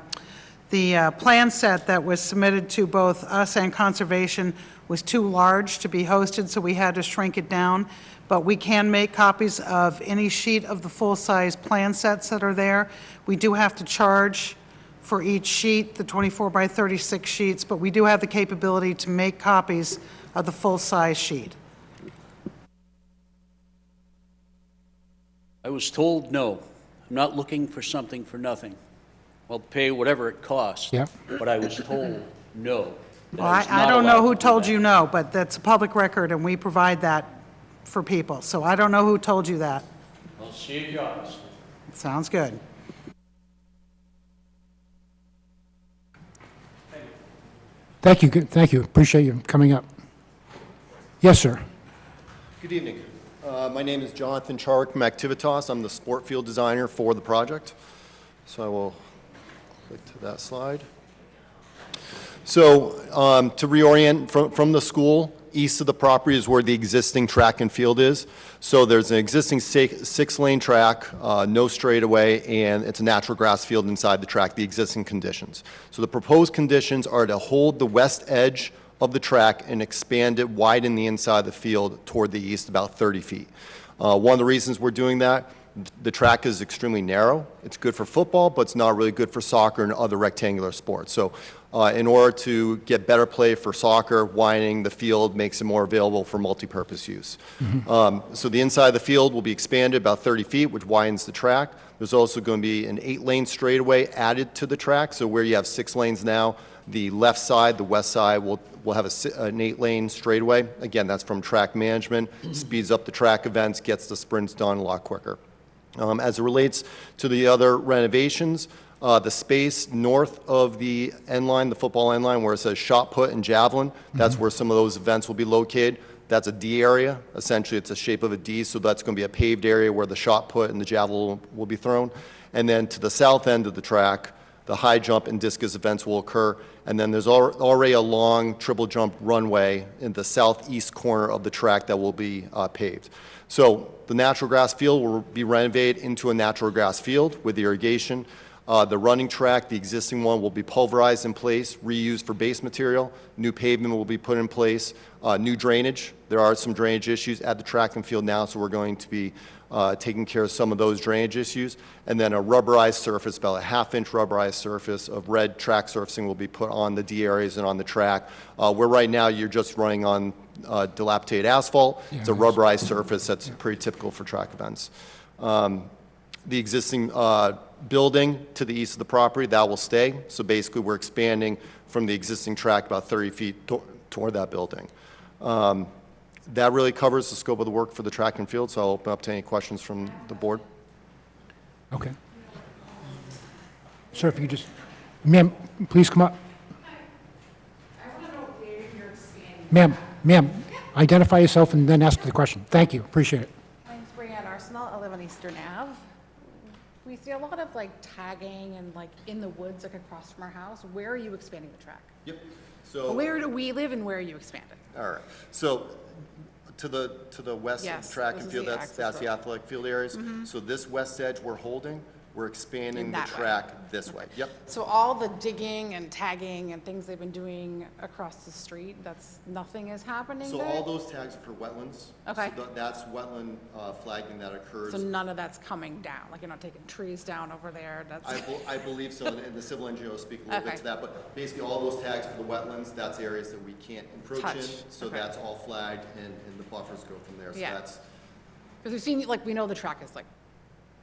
S2: plan set that was submitted to both us and Conservation was too large to be hosted, so we had to shrink it down. But we can make copies of any sheet of the full-size plan sets that are there. We do have to charge for each sheet, the 24 by 36 sheets, but we do have the capability to make copies of the full-size sheet.
S5: I was told no. I'm not looking for something for nothing. I'll pay whatever it costs.
S1: Yep.
S5: But I was told no. that
S2: Well,
S5: was
S2: I
S5: not
S2: don't know
S5: allowed
S2: who
S5: to do
S2: told
S5: that.
S2: you no, but that's a public record, and we provide that for people. So I don't know who told you that.
S5: I'll see you guys.
S2: Sounds good.
S1: Thank you, thank you. Appreciate you coming up. Yes, sir.
S17: Good evening. My name is Jonathan Charwick from Activitas. I'm the sport field designer for the project. So I will click to that slide. So to reorient from the school, east of the property is where the existing track and field is. So there's an existing six-lane track, no straightaway, and it's a natural grass field inside the track, the existing conditions. So the proposed conditions are to hold the west edge of the track and expand it, widen the inside of the field toward the east about 30 feet. One of the reasons we're doing that, the track is extremely narrow. It's good for football, but it's not really good for soccer and other rectangular sports. So in order to get better play for soccer, widening the field makes it more available for multi-purpose use. So the inside of the field will be expanded about 30 feet, which widens the track. There's also going to be an 8-lane straightaway added to the track. So where you have 6 lanes now, the left side, the west side, will have an 8-lane straightaway. Again, that's from track management, speeds up the track events, gets the sprints done a lot quicker. As it relates to the other renovations, the space north of the end line, the football end line, where it says shot put and javelin, that's where some of those events will be located. That's a D area. Essentially, it's a shape of a D, so that's going to be a paved area where the shot put and the javelin will be thrown. And then to the south end of the track, the high jump and discus events will occur. And then there's already a long triple jump runway in the southeast corner of the track that will be paved. So the natural grass field will be renovated into a natural grass field with irrigation. The running track, the existing one, will be pulverized in place, reused for base material. New pavement will be put in place. New drainage. There are some drainage issues at the track and field now, so we're going to be taking care of some of those drainage issues. And then a rubberized surface, about a half-inch rubberized surface of red track surfacing will be put on the D areas and on the track. Where right now you're just running on dilapidated asphalt. It's a rubberized surface that's pretty typical for track events. The existing building to the east of the property, that will stay. So basically, we're expanding from the existing track about 30 feet toward that building. That really covers the scope of the work for the track and field, so I'll open up to any questions from the board.
S1: Okay. Sir, if you just, ma'am, please come up. Ma'am, identify yourself and then ask the question. Thank you, appreciate it.
S18: My name's Brianne Arsenal. I live on Eastern Ave. We see a lot of like tagging and like in the woods, like across from our house. Where are you expanding the track?
S17: Yep. So
S18: where do we live and where are you expanding?
S17: all right. So to the west of
S18: Yes,
S17: the track
S18: this
S17: and
S18: is
S17: field,
S18: the
S17: that's
S18: access
S17: the
S18: road.
S17: athletic field areas. So this west edge we're holding. We're expanding
S18: In
S17: the
S18: that way.
S17: track this way. Yep.
S18: So all the digging and tagging and things they've been doing across the street, nothing is happening
S17: So
S18: there?
S17: all those tags are for wetlands.
S18: Okay.
S17: So that's wetland flagging that occurs.
S18: So none of that's coming down, like you're not taking trees down over there, that's,
S17: I believe so, and the civil engineer will speak a little bit
S18: Okay.
S17: to that, but basically all those tags for the wetlands, that's areas that we can't encroach in.
S18: Touch,
S17: So
S18: okay.
S17: that's all flagged, and the buffers go from there. So
S18: Yeah.
S17: that's,
S18: because we've seen, like, we know the track is like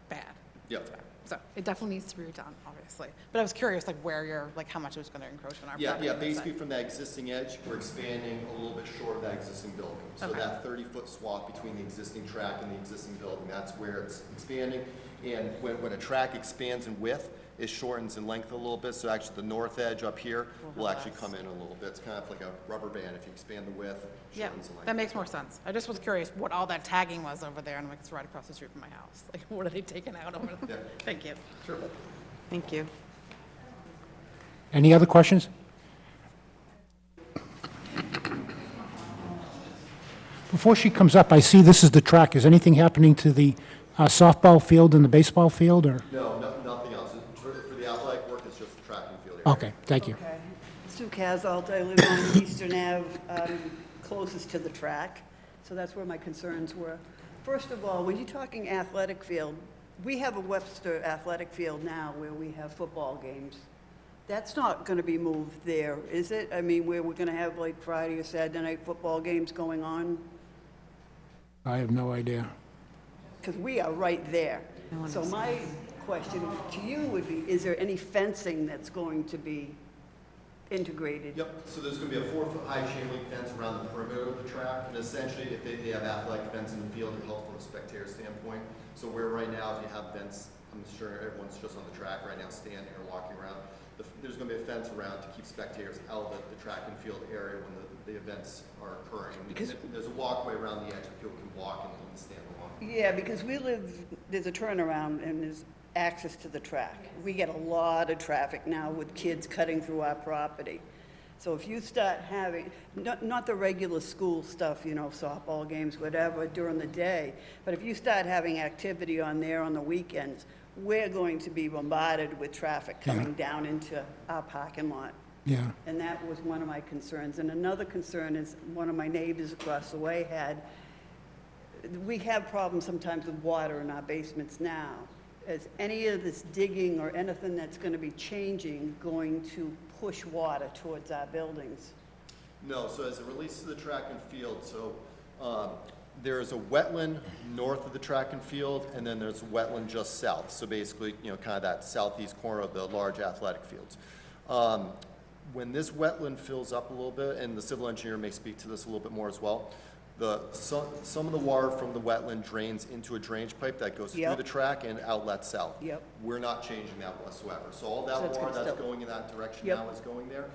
S18: bad.
S17: yep.
S18: So it definitely needs to be redone, obviously. But I was curious, like, where you're, like, how much it was gonna encroach on our
S17: Yeah,
S18: property.
S17: yeah,
S18: on that
S17: basically
S18: side.
S17: from that existing edge, we're expanding a little bit short of that existing building. So
S18: Okay.
S17: that 30-foot swath between the existing track and the existing building, that's where it's expanding. And when a track expands in width, it shortens in length a little bit, so actually the north edge up here will actually come in a little bit. It's kind of like a rubber band. If you expand the width, it
S18: Yeah,
S17: shortens the length.
S18: that makes more sense. I just was curious what all that tagging was over there, and I'm like, it's right across the street from my house. Like, what are they taking out over there? Thank you.
S17: Sure.
S8: Thank you.
S1: Any other questions? Before she comes up, I see this is the track. Is anything happening to the softball field and the baseball field, or?
S17: No, nothing else. For the athletic work, it's just the track and field area.
S1: Okay, thank you.
S13: Okay. Sue Casalt, I live on Eastern Ave, closest to the track, so that's where my concerns were. First of all, when you're talking athletic field, we have a Webster athletic field now where we have football games. That's not going to be moved there, is it? I mean, where we're going to have like Friday or Saturday night football games going on?
S1: I have no idea.
S13: Because we are right there. So my question to you would be, is there any fencing that's going to be integrated?
S17: Yep, so there's gonna be a 4-foot high chain link fence around the perimeter of the track, and essentially, if they have athletic fence in the field, it helps from a spectator standpoint. So where right now, if you have fence, I'm sure everyone's just on the track right now, standing or walking around, there's gonna be a fence around to keep spectators out of the track and field area when the events are occurring.
S13: Because-
S17: There's a walkway around the edge that people can walk and stand along.
S13: Yeah, because we live, there's a turnaround and there's access to the track. We get a lot of traffic now with kids cutting through our property. So if you start having, not the regular school stuff, you know, softball games, whatever, during the day, but if you start having activity on there on the weekends, we're going to be bombarded with traffic coming down into our parking lot.
S1: Yeah.
S13: And that was one of my concerns. And another concern is, one of my neighbors across the way we have problems sometimes with water in our basements now. Is any of this digging or anything that's going to be changing going to push water towards our buildings?
S17: No, so as it relates to the track and field, so there is a wetland north of the track and field, and then there's a wetland just south. So basically, you know, kind of that southeast corner of the large athletic fields. When this wetland fills up a little bit, and the civil engineer may speak to this a little bit more as well, some of the water from the wetland drains into a drainage pipe that goes through
S13: Yep.
S17: the track and outlets south.
S13: Yep.
S17: We're not changing that whatsoever. So all
S13: So
S17: that
S13: it's
S17: water
S13: gonna
S17: that's
S13: still-
S17: going in that direction
S13: Yep.
S17: now is going there.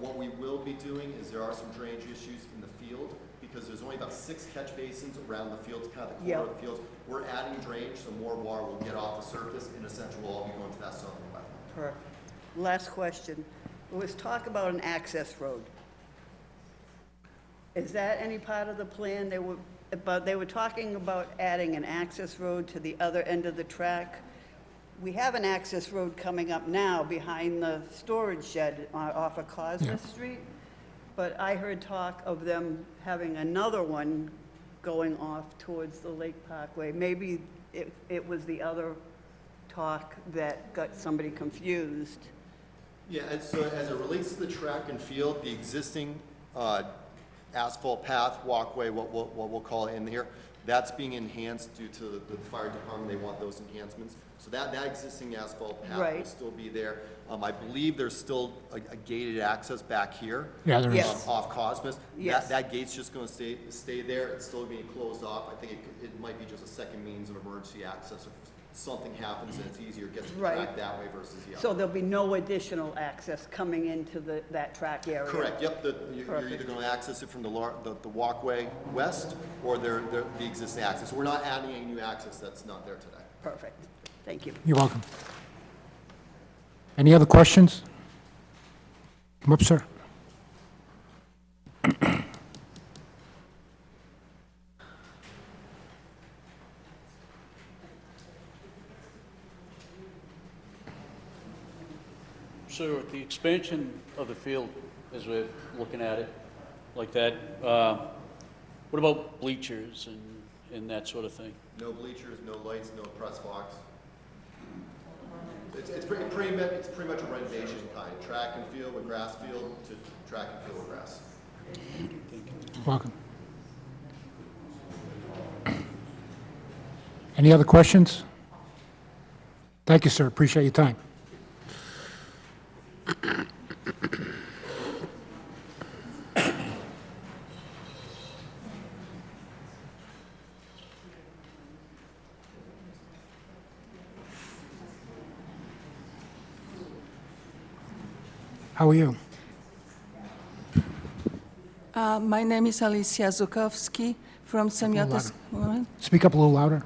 S17: What we will be doing is there are some drainage issues in the field because there's only about 6 catch basins around the fields, kind of the corner
S13: Yep.
S17: of the fields. We're adding drainage, so more water will get off the surface and essentially will all be going to that southern wetland.
S13: Perfect. Last question. There was talk about an access road. Is that any part of the plan? They were talking about adding an access road to the other end of the track. We have an access road coming up now behind the storage shed off of Cosmos Street. But I heard talk of them having another one going off towards the Lake Parkway. Maybe it was the other talk that got somebody confused.
S17: Yeah, and so as it relates to the track and field, the existing asphalt path, walkway, what we'll call it in here, that's being enhanced due to the fire department. They want those enhancements. So that existing asphalt path will
S13: Right.
S17: still be there. I believe there's still a gated access back here.
S1: Yeah, there is.
S13: Yes.
S17: Off Cosmos.
S13: Yes.
S17: That gate's just gonna stay there. It's still being closed off. I think it might be just a second means of emergency access if something happens and it's easier to get to the
S13: Right.
S17: track that way versus the other.
S13: So there'll be no additional access coming into that track area?
S17: Correct, yep, you're either
S13: Perfect.
S17: going to access it from the walkway west, or the existing access. We're not adding any new access that's not there today.
S13: Perfect. Thank you.
S1: You're welcome. Any other questions? Come up, sir.
S5: Sir, the expansion of the field, as we're looking at it, like that, what about bleachers and that sort of thing?
S17: No bleachers, no lights, no press box. It's pretty much a renovation kind, track and field with grass field to track and field with grass.
S1: Welcome. Any other questions? Thank you, sir. Appreciate your time. How are you?
S19: My name is Alicia Zukowski from Semiotis.
S1: Speak up a little louder.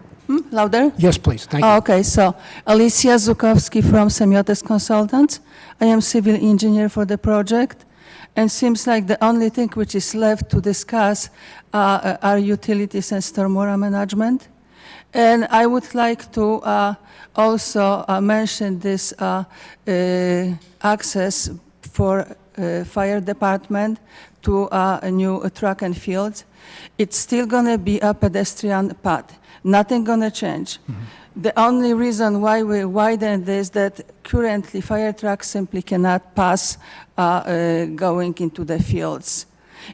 S19: Louder?
S1: Yes, please. Thank you.
S19: Oh, okay, so Alicia Zukowski from Semiotis Consultants. I am civil engineer for the project, and seems like the only thing which is left to discuss are utilities and stormwater management. And I would like to also mention this access for fire department to a new track and field. It's still going to be a pedestrian path. Nothing going to change. The only reason why we widen this that currently fire trucks simply cannot pass going into the fields.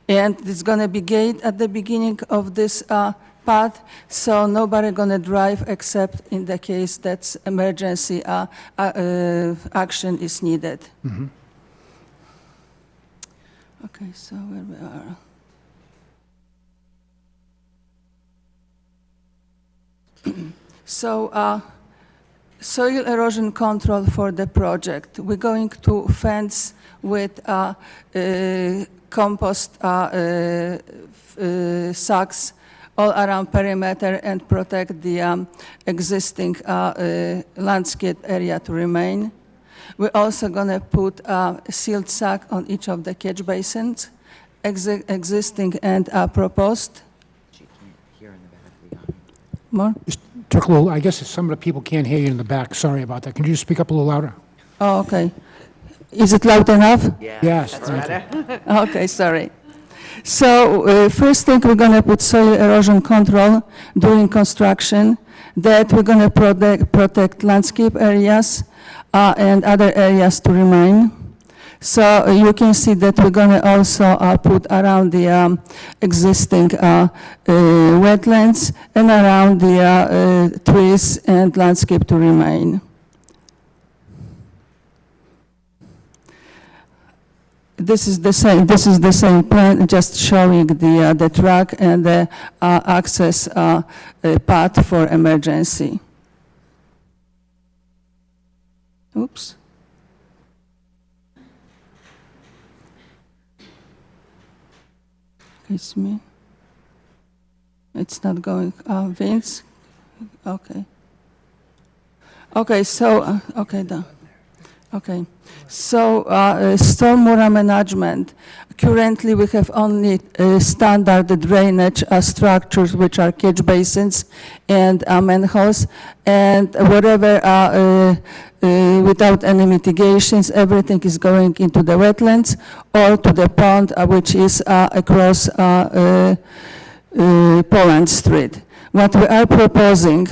S19: And there's going to be gate at the beginning of this path, so nobody going to drive except in the case that emergency action is needed. Okay, so where we are. So, soil erosion control for the project. We're going to fence with compost sacks all around perimeter and protect the existing landscape area to remain. We're also going to put a sealed sack on each of the catch basins, existing and proposed. More?
S1: Just took a little, I guess some of the people can't hear you in the back. Sorry about that. Can you just speak up a little louder?
S19: Oh, okay. Is it loud enough?
S1: Yes.
S7: That's
S1: thank you.
S7: better.
S19: Okay, sorry. So first thing, we're going to put soil erosion control during construction, that we're going to protect landscape areas and other areas to remain. So you can see that we're going to also put around the existing wetlands and around the trees and landscape to remain. This is the same plan, just showing the track and the access path for emergency. Oops. It's me. It's not going. Vince. Okay. Okay. So okay. Done. Okay. So stormwater management. Currently, we have only standard drainage structures, which are catch basins and manholes, and whatever without any mitigations, everything is going into the wetlands or to the pond, which is across Poland Street. What we are proposing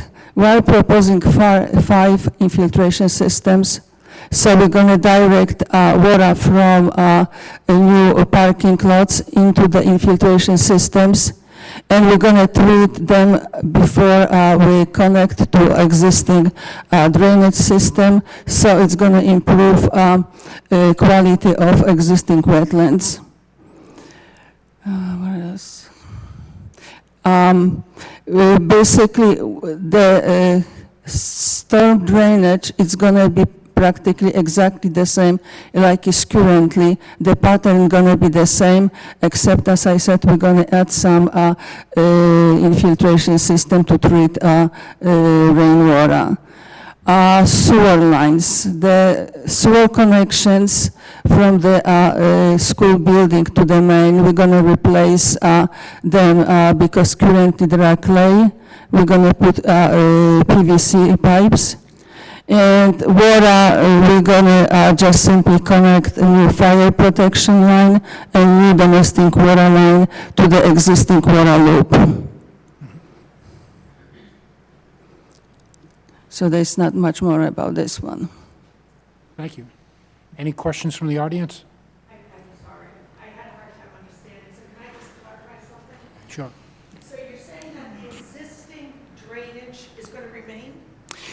S19: 5 infiltration systems. So we're going to direct water from new parking lots into the infiltration systems, and we're going to treat them before we connect to existing drainage system. So it's going to improve quality of existing wetlands. What else? Basically, the storm drainage is going to be practically exactly the same like is currently. The pattern going to be the same, except, as I said, we're going to add some infiltration system to treat rainwater. Sewer lines. The sewer connections from the school building to the main, we're going to replace them because currently there are clay. We're going to put PVC pipes. And water, we're gonna just simply connect a new fire protection line and new domestic water line to the existing water loop. So there's not much more about this one.
S1: Thank you. Any questions from the audience?
S11: I'm sorry, I had a hard time understanding, so can I just clarify something?
S1: Sure.
S11: So you're saying that the existing drainage is going to remain?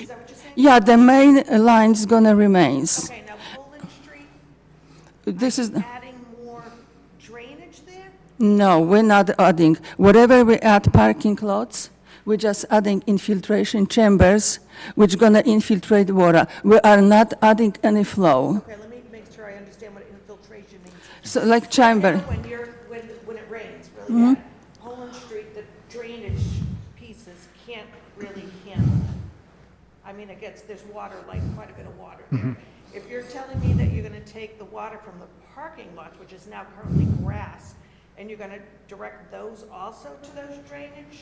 S11: Is that what you're saying?
S19: Yeah, the main line's gonna remain.
S11: Okay, now Poland Street,
S19: This is,
S11: adding more drainage there?
S19: no, we're not adding. Wherever we add parking lots, we're just adding infiltration chambers, which gonna infiltrate water. We are not adding any flow.
S11: Okay, let me make sure I understand what infiltration means.
S19: So like chamber.
S11: Right now, when it rains really bad, Poland Street, the drainage pieces can't really handle it. I mean, there's water, like quite a bit of water there. If you're telling me that you're gonna take the water from the parking lots, which is now currently grass, and you're gonna direct those also to those drainage?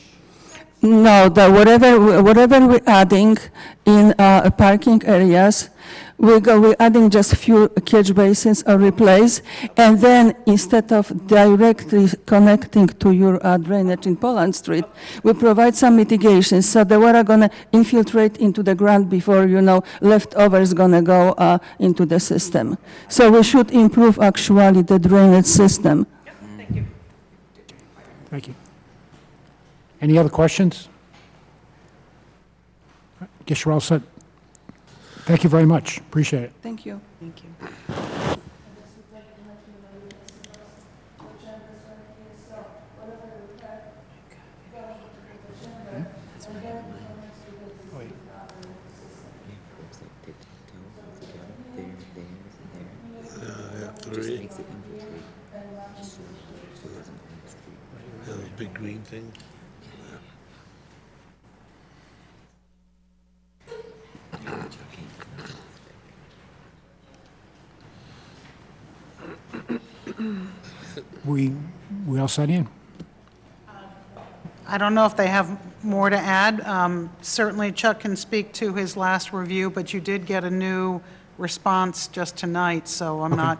S19: No, whatever we're adding in parking areas, we're adding just few catch basins or replace, and then instead of directly connecting to your drainage in Poland Street, we provide some mitigation, so the water gonna infiltrate into the ground before, leftovers gonna go into the system. So we should improve actually the drainage system.
S11: Thank you.
S1: Thank you. Any other questions? Guess you're all set. Thank you very much. Appreciate it.
S19: Thank you.
S8: Thank you.
S3: Three. Big green thing.
S1: We all set in?
S2: I don't know if they have more to add. Certainly Chuck can speak to his last review, but you did get a new response just tonight, so I'm not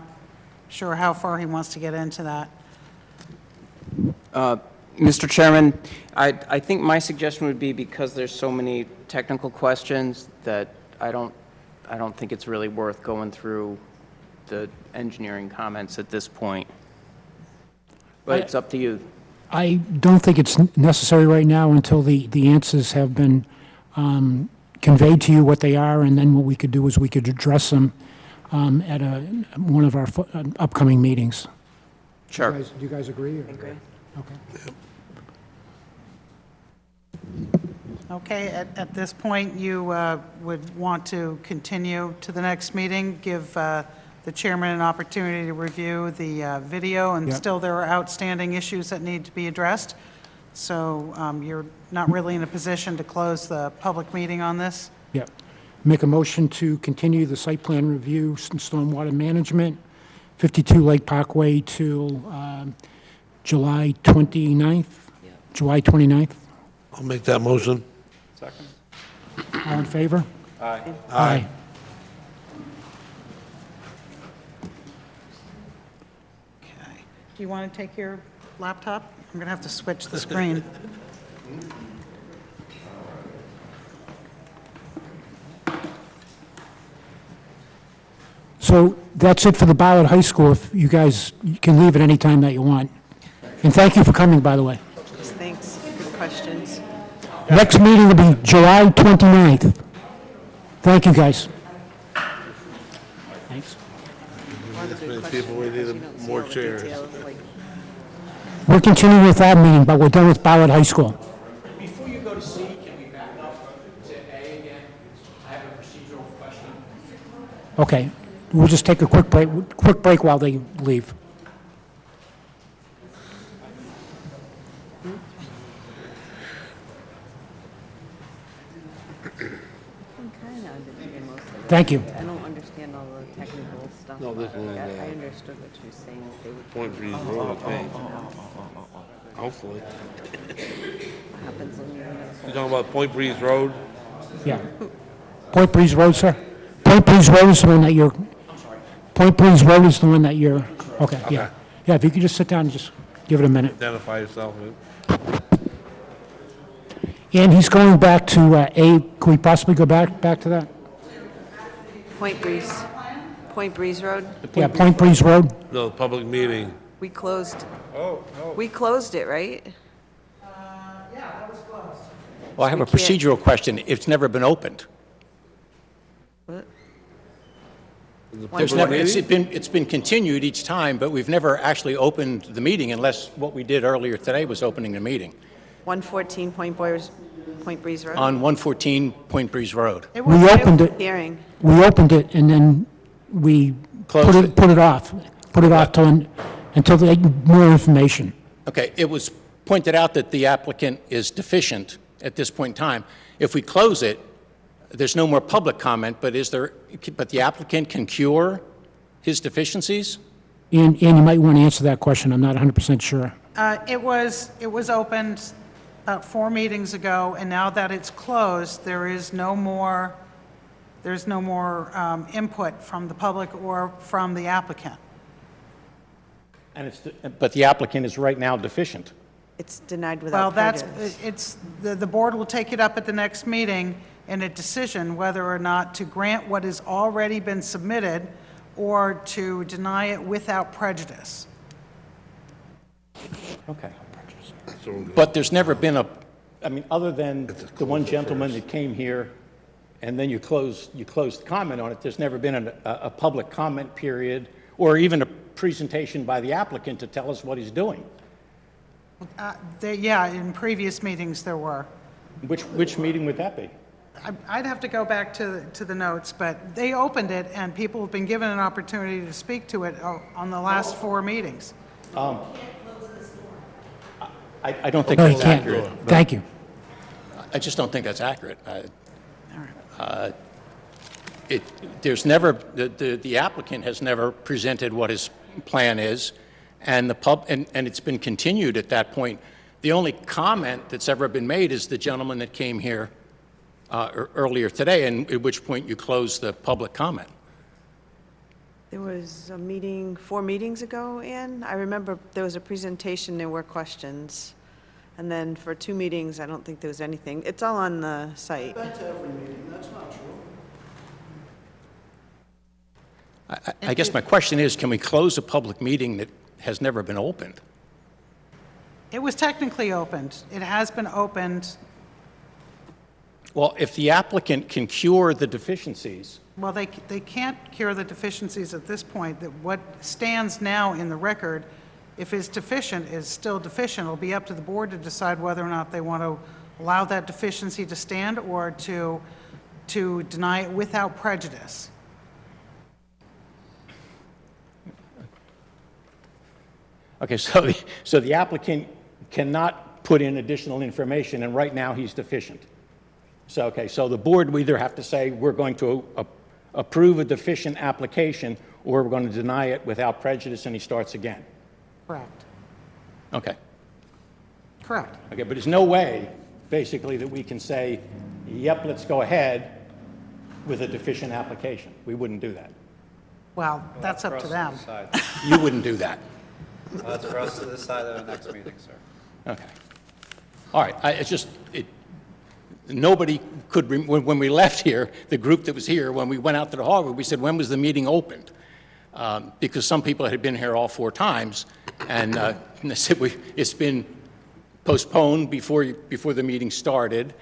S2: sure how far he wants to get into that.
S20: Mr. Chairman, I think my suggestion would be, because there's so many technical questions, that I don't think it's really worth going through the engineering comments at this point. But it's up to you.
S1: I don't think it's necessary right now until the answers have been conveyed to you what they are, and then what we could do is we could address them at one of our upcoming meetings.
S20: Sure.
S1: Do you guys agree? Agree. Okay.
S2: Okay, at this point, you would want to continue to the next meeting, give the chairman an opportunity to review the video, and
S1: Yep.
S2: still there are outstanding issues that need to be addressed. So you're not really in a position to close the public meeting on this?
S1: Yeah. Make a motion to continue the site plan review and stormwater management, 52 Lake Parkway, till July 29th? July 29th?
S3: I'll make that motion.
S15: Second.
S1: All in favor?
S15: Aye.
S1: Aye.
S2: Okay. Do you want to take your laptop? I'm going to have to switch the screen.
S1: So that's it for the Ballard High School. If you guys can leave at any time that you want. And thank you for coming, by the way.
S8: Thanks. Good questions.
S1: Next meeting will be July 29th. Thank you, guys. Thanks.
S3: People, we need more chairs.
S1: We're continuing with our meeting, but we're done with Ballard High School.
S9: Before you go to C, can we back up to A again? I have a procedural question.
S1: Okay. We'll just take a quick break while they leave.
S7: I'm kind of understanding most of it.
S1: Thank you.
S7: I don't understand all the technical stuff.
S3: No, this
S7: but
S3: one is,
S7: I understood what you're saying. If they would
S3: Point Breeze Road, I think. Hopefully.
S7: What happens when you're in a
S3: You talking about Point Breeze Road?
S1: Yeah. Point Breeze Road, sir? Point Breeze Road is the one that you're... Point Breeze Road is the one that you're... Okay, yeah. Yeah, if you could just sit down and just give it a minute.
S3: Identify yourself.
S1: And he's going back to A, can we possibly go back to that?
S8: Point Breeze Road?
S1: Yeah, Point Breeze Road.
S3: No, public meeting.
S8: We closed. We closed it, right?
S9: Well, I have a procedural question. It's never been opened. There's never, it's been continued each time, but we've never actually opened the meeting unless what we did earlier today was opening the meeting
S8: 114 Point Breeze Road?
S9: on 114 Point Breeze Road.
S1: We opened it.
S8: Hearing.
S1: We opened it, and then we put it off until they get more information.
S9: Okay, it was pointed out that the applicant is deficient at this point in time. If we close it, there's no more public comment, but the applicant can cure his deficiencies?
S1: And you might want to answer that question, I'm not 100% sure.
S2: It was opened about 4 meetings ago, and now that it's closed, there's no more input from the public or from the applicant.
S9: But the applicant is right now deficient.
S8: It's denied
S2: Well,
S8: without
S2: that's,
S8: prejudice.
S2: the board will take it up at the next meeting in a decision whether or not to grant what has already been submitted or to deny it without prejudice.
S9: Okay. But there's never been other than the one gentleman that came here, and then you closed the comment on it, there's never been a public comment period or even a presentation by the applicant to tell us what he's doing.
S2: Yeah, in previous meetings there were.
S9: Which meeting would that be?
S2: I'd have to go back to the notes, but they opened it, and people have been given an opportunity to speak to it on the last 4 meetings.
S9: I don't think
S1: No, you
S9: that's
S1: can't.
S9: accurate.
S1: Thank you.
S9: I just don't think that's accurate. There's never, the applicant has never presented what his plan is, and it's been continued at that point. The only comment that's ever been made is the gentleman that came here earlier today, and at which point you closed the public comment.
S8: There was a meeting 4 meetings ago, Ann. I remember there was a presentation, there were questions. And then for 2 meetings, I don't think there was anything. It's all on the site.
S13: Been to every meeting, that's not true.
S9: I guess my question is, can we close a public meeting that has never been opened?
S2: It was technically opened. It has been opened.
S9: Well, if the applicant can cure the deficiencies,
S2: Well, they can't cure the deficiencies at this point. That what stands now in the record, if it's deficient, is still deficient. It'll be up to the board to decide whether or not they want to allow that deficiency to stand or to deny it without prejudice.
S9: okay, so the applicant cannot put in additional information, and right now he's deficient. So the board will either have to say, we're going to approve a deficient application, or we're going to deny it without prejudice, and he starts again.
S2: Correct.
S9: Okay.
S2: Correct.
S9: Okay, but there's no way, basically, that we can say, yep, let's go ahead with a deficient application. We wouldn't do that.
S2: Well, that's up to them.
S9: You wouldn't do that.
S6: That's for us to decide at the next meeting, sir.
S9: Okay. All right, nobody could, when we left here, the group that was here, when we went out to the hallway, we said, when was the meeting opened? Because some people had been here all 4 times, and they said, it's been postponed before the meeting started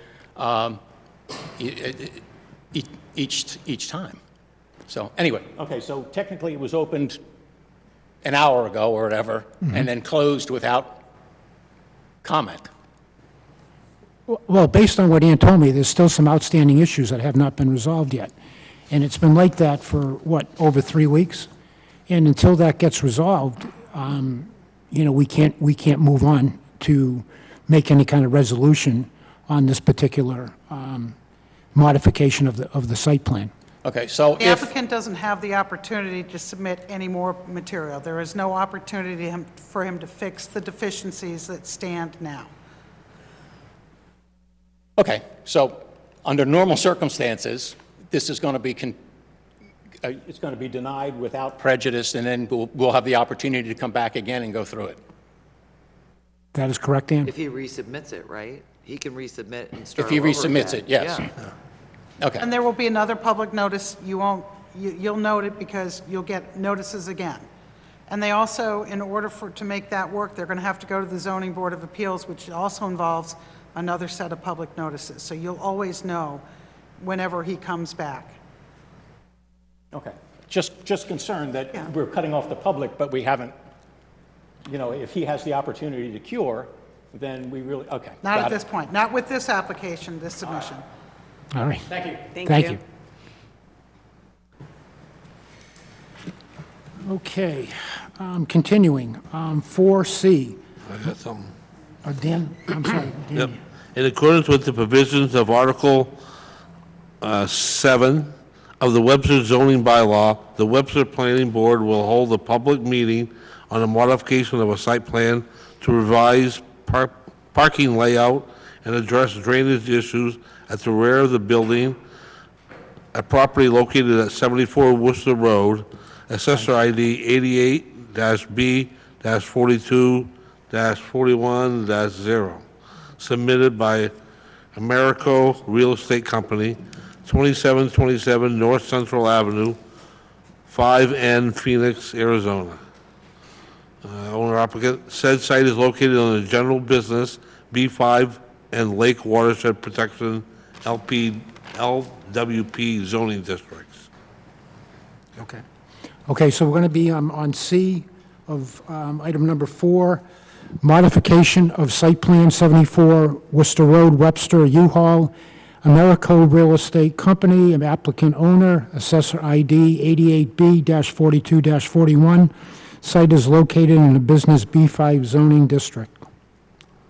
S9: each time. So anyway, okay, so technically it was opened an hour ago or whatever, and then closed without comment.
S1: Well, based on what Ann told me, there's still some outstanding issues that have not been resolved yet. And it's been like that for, over 3 weeks? And until that gets resolved, we can't move on to make any kind of resolution on this particular modification of the site plan.
S9: Okay, so
S2: The applicant doesn't have the opportunity to submit any more material. There is no opportunity for him to fix the deficiencies that stand now.
S9: Okay, so under normal circumstances, this is going to be, it's going to be denied without prejudice, and then we'll have the opportunity to come back again and go through it.
S1: That is correct, Dan?
S7: If he resubmits it, right? He can resubmit and start
S9: If he
S7: all over
S9: resubmits
S7: again.
S9: it, yes.
S7: Yeah.
S9: Okay.
S2: And there will be another public notice. You'll note it because you'll get notices again. And they also, in order to make that work, they're going to have to go to the Zoning Board of Appeals, which also involves another set of public notices. So you'll always know whenever he comes back.
S9: Okay. Just concerned that we're cutting off the public, but we haven't, if he has the opportunity to cure, then we really, okay.
S2: Not
S9: got
S2: at
S9: it.
S2: this point, not with this application, this submission.
S1: All right.
S9: Thank you.
S1: Thank you. Okay, continuing, 4C.
S3: I got something.
S1: Dan, I'm sorry. Dan.
S3: Yep. In accordance with the provisions of Article 7 of the Webster zoning bylaw, the Webster Planning Board will hold a public meeting on a modification of a site plan to revise parking layout and address drainage issues at the rear of the building, a property located at 74 Worcester Road, Assessor ID 88-B-42-41-0, submitted by Americo Real Estate Company, 2727 North Central Avenue, 5N, Phoenix, Arizona. Owner applicant, said site is located on the general business B5 and Lake Watershed Protection LWP zoning districts.
S1: Okay. Okay, so we're going to be on C of item number 4, modification of site plan 74 Worcester Road, Webster, U-Haul, Americo Real Estate Company, applicant owner, assessor ID 88B-42-41. Site is located in the business B5 zoning district.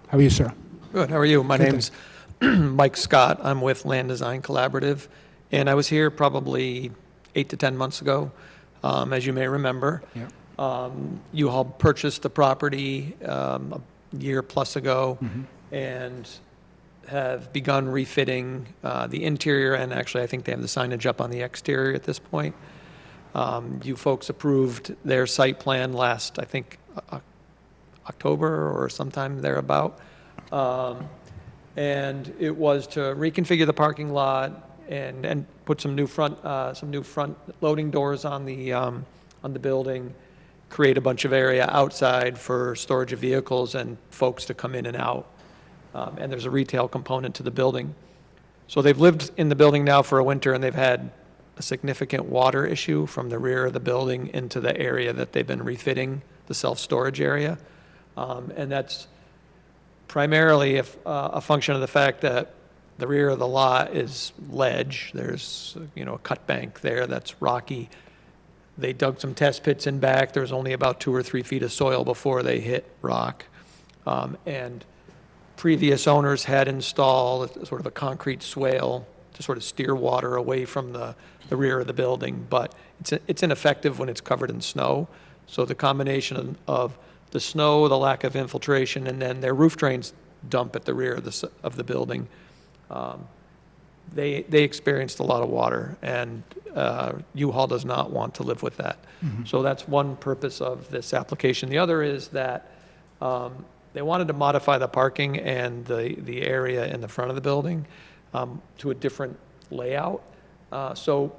S1: How are you, sir?
S21: Good, how are you? My
S1: Good,
S21: name's Mike Scott. I'm with Land Design Collaborative, and I was here probably 8 to 10 months ago, as you may remember.
S1: Yeah.
S21: U-Haul purchased the property a year plus ago and have begun refitting the interior, and actually I think they have the signage up on the exterior at this point. You folks approved their site plan last, I think, October or sometime thereabout. And it was to reconfigure the parking lot and put some new front loading doors on the building, create a bunch of area outside for storage of vehicles and folks to come in and out. And there's a retail component to the building. So they've lived in the building now for a winter, and they've had a significant water issue from the rear of the building into the area that they've been refitting, the self-storage area. And that's primarily a function of the fact that the rear of the lot is ledge. There's, a cut bank there that's rocky. They dug some test pits in back. There's only about 2 or 3 feet of soil before they hit rock. And previous owners had installed sort of a concrete swale to sort of steer water away from the rear of the building, but it's ineffective when it's covered in snow. So the combination of the snow, the lack of infiltration, and then their roof drains dump at the rear of the building, they experienced a lot of water, and U-Haul does not want to live with that. So that's one purpose of this application. The other is that they wanted to modify the parking and the area in the front of the building to a different layout. So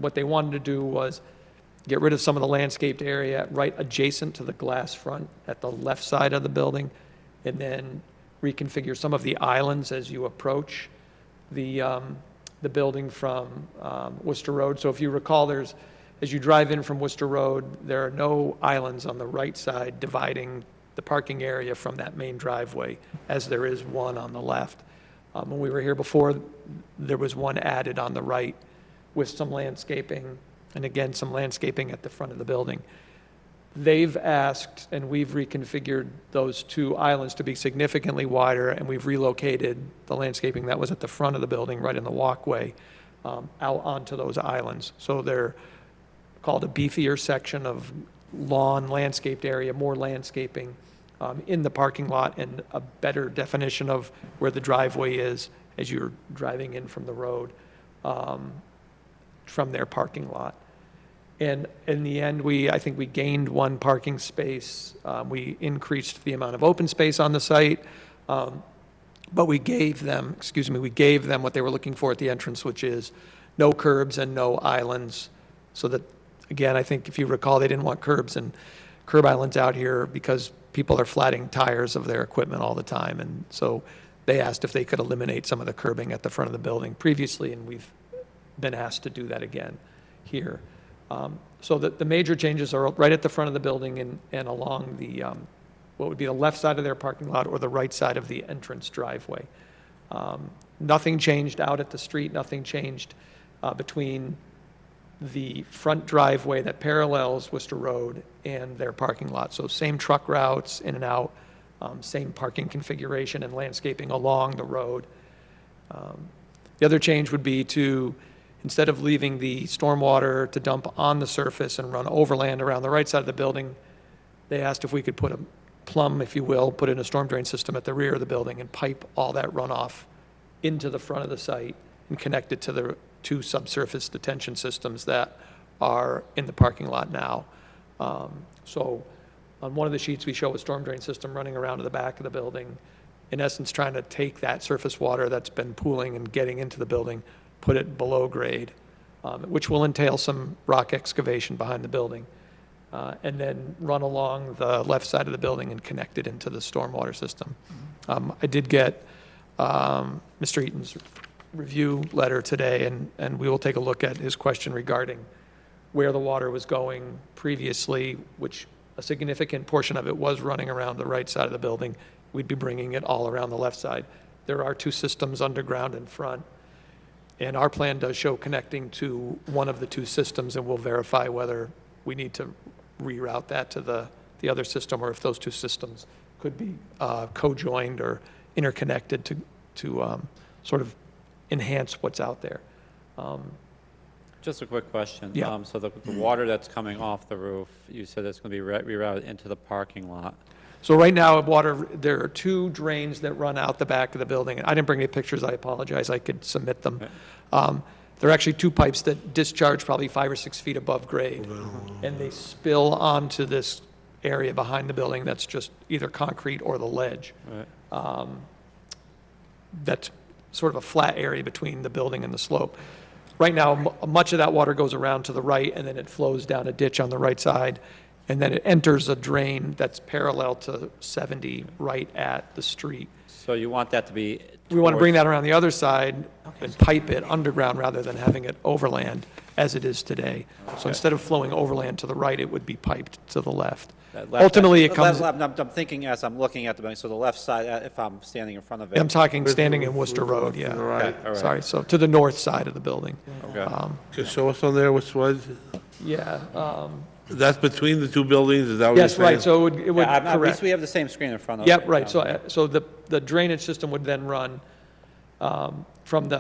S21: what they wanted to do was get rid of some of the landscaped area right adjacent to the glass front at the left side of the building, and then reconfigure some of the islands as you approach the building from Worcester Road. So if you recall, as you drive in from Worcester Road, there are no islands on the right side dividing the parking area from that main driveway, as there is one on the left. When we were here before, there was one added on the right with some landscaping, and again, some landscaping at the front of the building. They've asked, and we've reconfigured those 2 islands to be significantly wider, and we've relocated the landscaping that was at the front of the building, right in the walkway, out onto those islands. So they're called a beefier section of lawn landscaped area, more landscaping in the parking lot, and a better definition of where the driveway is as you're driving in from the road. from their parking lot. And in the end, I think we gained one parking space. We increased the amount of open space on the site. But we gave them what they were looking for at the entrance, which is no curbs and no islands. So that, again, I think if you recall, they didn't want curbs and curb islands out here because people are flatting tires of their equipment all the time. And so they asked if they could eliminate some of the curbing at the front of the building previously, and we've been asked to do that again here. So the major changes are right at the front of the building and along the, what would be the left side of their parking lot or the right side of the entrance driveway. Nothing changed out at the street, nothing changed between the front driveway that parallels Worcester Road and their parking lot. So same truck routes in and out, same parking configuration and landscaping along the road. The other change would be to, instead of leaving the stormwater to dump on the surface and run overland around the right side of the building, they asked if we could put a plumb, if you will, put in a storm drain system at the rear of the building and pipe all that runoff into the front of the site and connect it to the two subsurface detention systems that are in the parking lot now. So on one of the sheets, we show a storm drain system running around to the back of the building, in essence trying to take that surface water that's been pooling and getting into the building, put it below grade, which will entail some rock excavation behind the building, and then run along the left side of the building and connect it into the stormwater system. I did get Mr. Eaton's review letter today, and we will take a look at his question regarding where the water was going previously, which a significant portion of it was running around the right side of the building. We'd be bringing it all around the left side. There are two systems underground in front, and our plan does show connecting to one of the two systems, and we'll verify whether we need to reroute that to the other system or if those two systems could be co-joined or interconnected to sort of enhance what's out there.
S6: Just a quick question.
S21: Yeah.
S6: So the water that's coming off the roof, you said it's going to be rerouted into the parking lot.
S21: So right now, there are two drains that run out the back of the building. I didn't bring any pictures, I apologize, I could submit them. There are actually two pipes that discharge probably 5 or 6 feet above grade, and they spill onto this area behind the building that's just either concrete or the ledge.
S6: Right.
S21: That's sort of a flat area between the building and the slope. Right now, much of that water goes around to the right, and then it flows down a ditch on the right side, and then it enters a drain that's parallel to 70 right at the street.
S6: So you want that to be...
S21: We want to bring that around the other side and pipe it underground rather than having it overland as it is today. So instead of flowing overland to the right, it would be piped to the left. Ultimately, it comes...
S6: I'm thinking as I'm looking at the building, so the left side, if I'm standing in front of it...
S21: I'm talking standing in Worcester Road, yeah.
S3: Right.
S6: Okay, all right.
S21: Sorry, so to the north side of the building.
S6: Okay.
S3: Can you show us on there which was?
S21: Yeah.
S3: That's between the two buildings, is that what you're
S21: Yes,
S3: saying?
S21: right, so it would,
S6: At least
S21: correct.
S6: we have the same screen in front of us.
S21: Yep, right, so the drainage system would then run from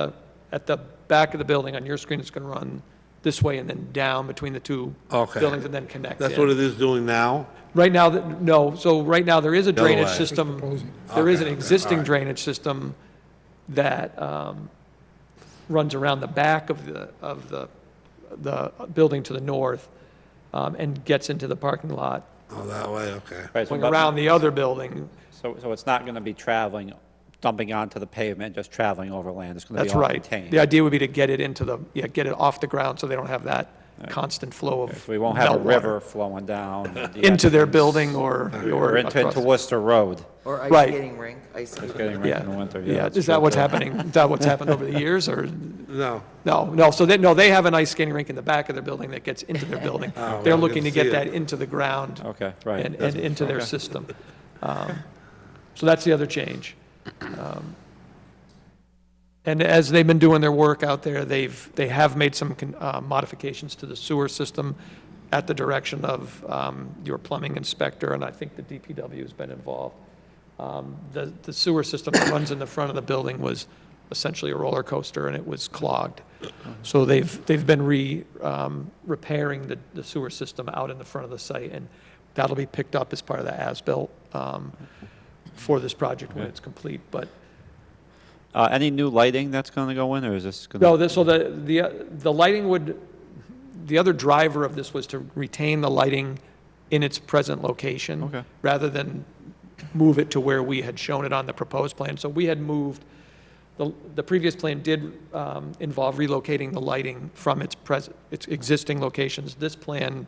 S21: at the back of the building, on your screen, it's going to run this way and then down between the two
S3: Okay.
S21: buildings and then connect
S3: That's
S21: in.
S3: what it is doing now?
S21: Right now, no, so right now, there is a
S3: The other
S21: drainage
S3: way.
S21: system, there is an
S3: Okay,
S21: existing
S3: all right.
S21: drainage system that runs around the back of the building to the north and gets into the parking lot,
S3: Oh, that way, okay.
S6: Right, so
S21: going around the other building.
S6: So it's not going to be traveling, dumping onto the pavement, just traveling overland. It's going to be
S21: That's
S6: all
S21: right.
S6: contained.
S21: The idea would be to get it get it off the ground so they don't have that constant flow of
S6: So we won't have a
S21: meltwater
S6: river flowing down.
S21: into their building or
S6: into
S21: across.
S6: Worcester Road.
S7: Or ice
S21: Right.
S7: skating rink, ice skating
S6: Skating
S7: rink.
S6: rink in the winter, yeah.
S21: Yeah,
S6: that's
S21: is that
S6: true,
S21: what's
S6: too.
S21: happening? Is that what's happened over the years, or?
S3: No.
S21: No, so they have an ice skating rink in the back of their building that gets into their building.
S3: Oh,
S21: They're
S3: well,
S21: looking to
S3: you can
S21: get
S3: see it.
S21: that into the ground.
S6: Okay, right.
S21: And
S6: That's-
S21: into their
S6: okay.
S21: system. So that's the other change. And as they've been doing their work out there, they have made some modifications to the sewer system at the direction of your plumbing inspector, and I think the DPW has been involved. The sewer system that runs in the front of the building was essentially a roller coaster, and it was clogged. So they've been repairing the sewer system out in the front of the site, and that'll be picked up as part of the as-built for this project when it's complete. But
S6: Any new lighting that's going to go in, or is this going
S21: No, so the lighting would, the other driver of this was to retain the lighting in its present location.
S6: Okay.
S21: Rather than move it to where we had shown it on the proposed plan. So we had moved, the previous plan did involve relocating the lighting from its existing locations. This plan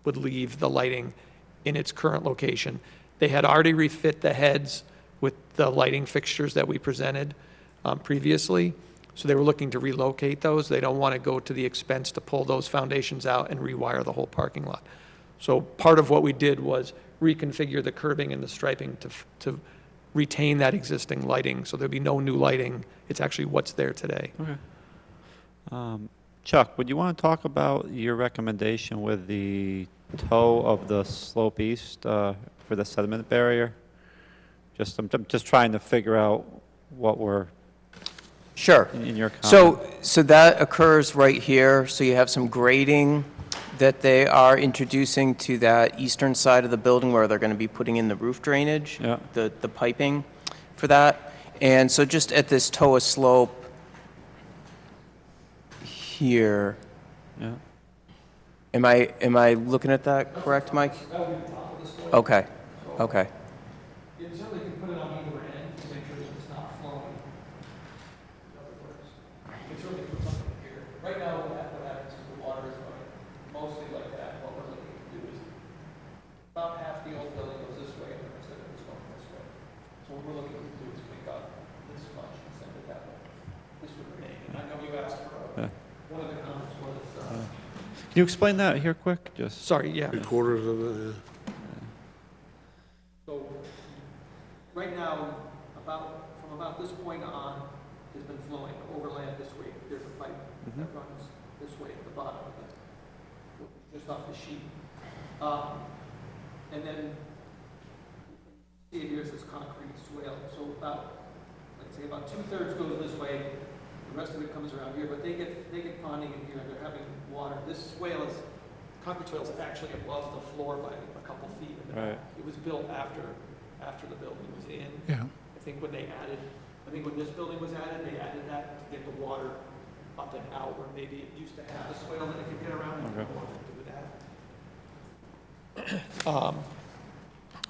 S21: would leave the lighting in its current location. They had already refit the heads with the lighting fixtures that we presented previously. So they were looking to relocate those. They don't want to go to the expense to pull those foundations out and rewire the whole parking lot. So part of what we did was reconfigure the curbing and the striping to retain that existing lighting. So there'd be no new lighting. It's actually what's there today.
S6: Okay. Chuck, would you want to talk about your recommendation with the toe of the slope east for the sediment barrier? I'm just trying to figure out what we're
S20: Sure.
S6: in your comment.
S20: So that occurs right here. So you have some grading that they are introducing to that eastern side of the building where they're going to be putting in the roof drainage,
S6: Yeah.
S20: the piping for that. And so just at this toe of slope here,
S6: Yeah.
S20: am I looking at that correct, Mike? Okay, okay.
S21: You certainly can put it on either end to make sure that it's not flowing. You can certainly put something here. Right now, what happens is the water is running mostly like that. What we're looking to do is about half the old building goes this way and the rest of it is going this way. So what we're looking to do is make up this much and send it that way. This would remain. And I know you asked for, one of the comments was,
S6: Can you explain that here quick? Just
S21: sorry, yeah.
S3: 3/4 of it, yeah.
S21: So, right now, from about this point on, has been flowing overland this way. There's a pipe that runs this way at the bottom of it, just off the sheet. And then, see here's this concrete swale. So let's say about 2/3 goes this way, the rest of it comes around here, but they get ponding in here, they're having water. This swale concrete swale is actually above the floor by a couple feet in the back.
S6: Right.
S21: It was built after the building was in.
S1: Yeah.
S21: I think when this building was added, they added that to get the water up and out, where maybe it used to have a swale that it could get around, and they
S6: Okay.
S21: wanted to do that.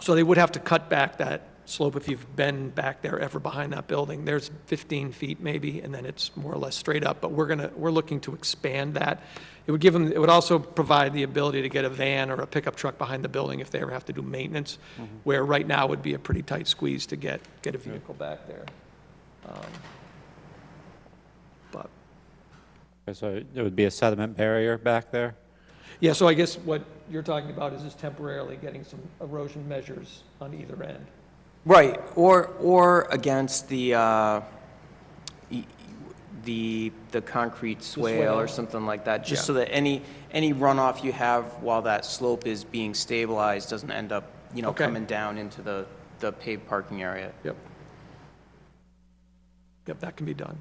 S21: So they would have to cut back that slope. If you've been back there ever behind that building, there's 15 feet maybe, and then it's more or less straight up, but we're looking to expand that. It would also provide the ability to get a van or a pickup truck behind the building if they ever have to do maintenance, where right now would be a pretty tight squeeze to get a vehicle back there. But,
S6: Okay, so there would be a sediment barrier back there?
S21: yeah, so I guess what you're talking about is just temporarily getting some erosion measures on either end.
S20: Right, or against the concrete swale or something like that, just
S21: Yeah.
S20: so that any runoff you have while that slope is being stabilized doesn't end up,
S21: Okay.
S20: coming down into the paved parking area.
S21: Yep. Yep, that can be done.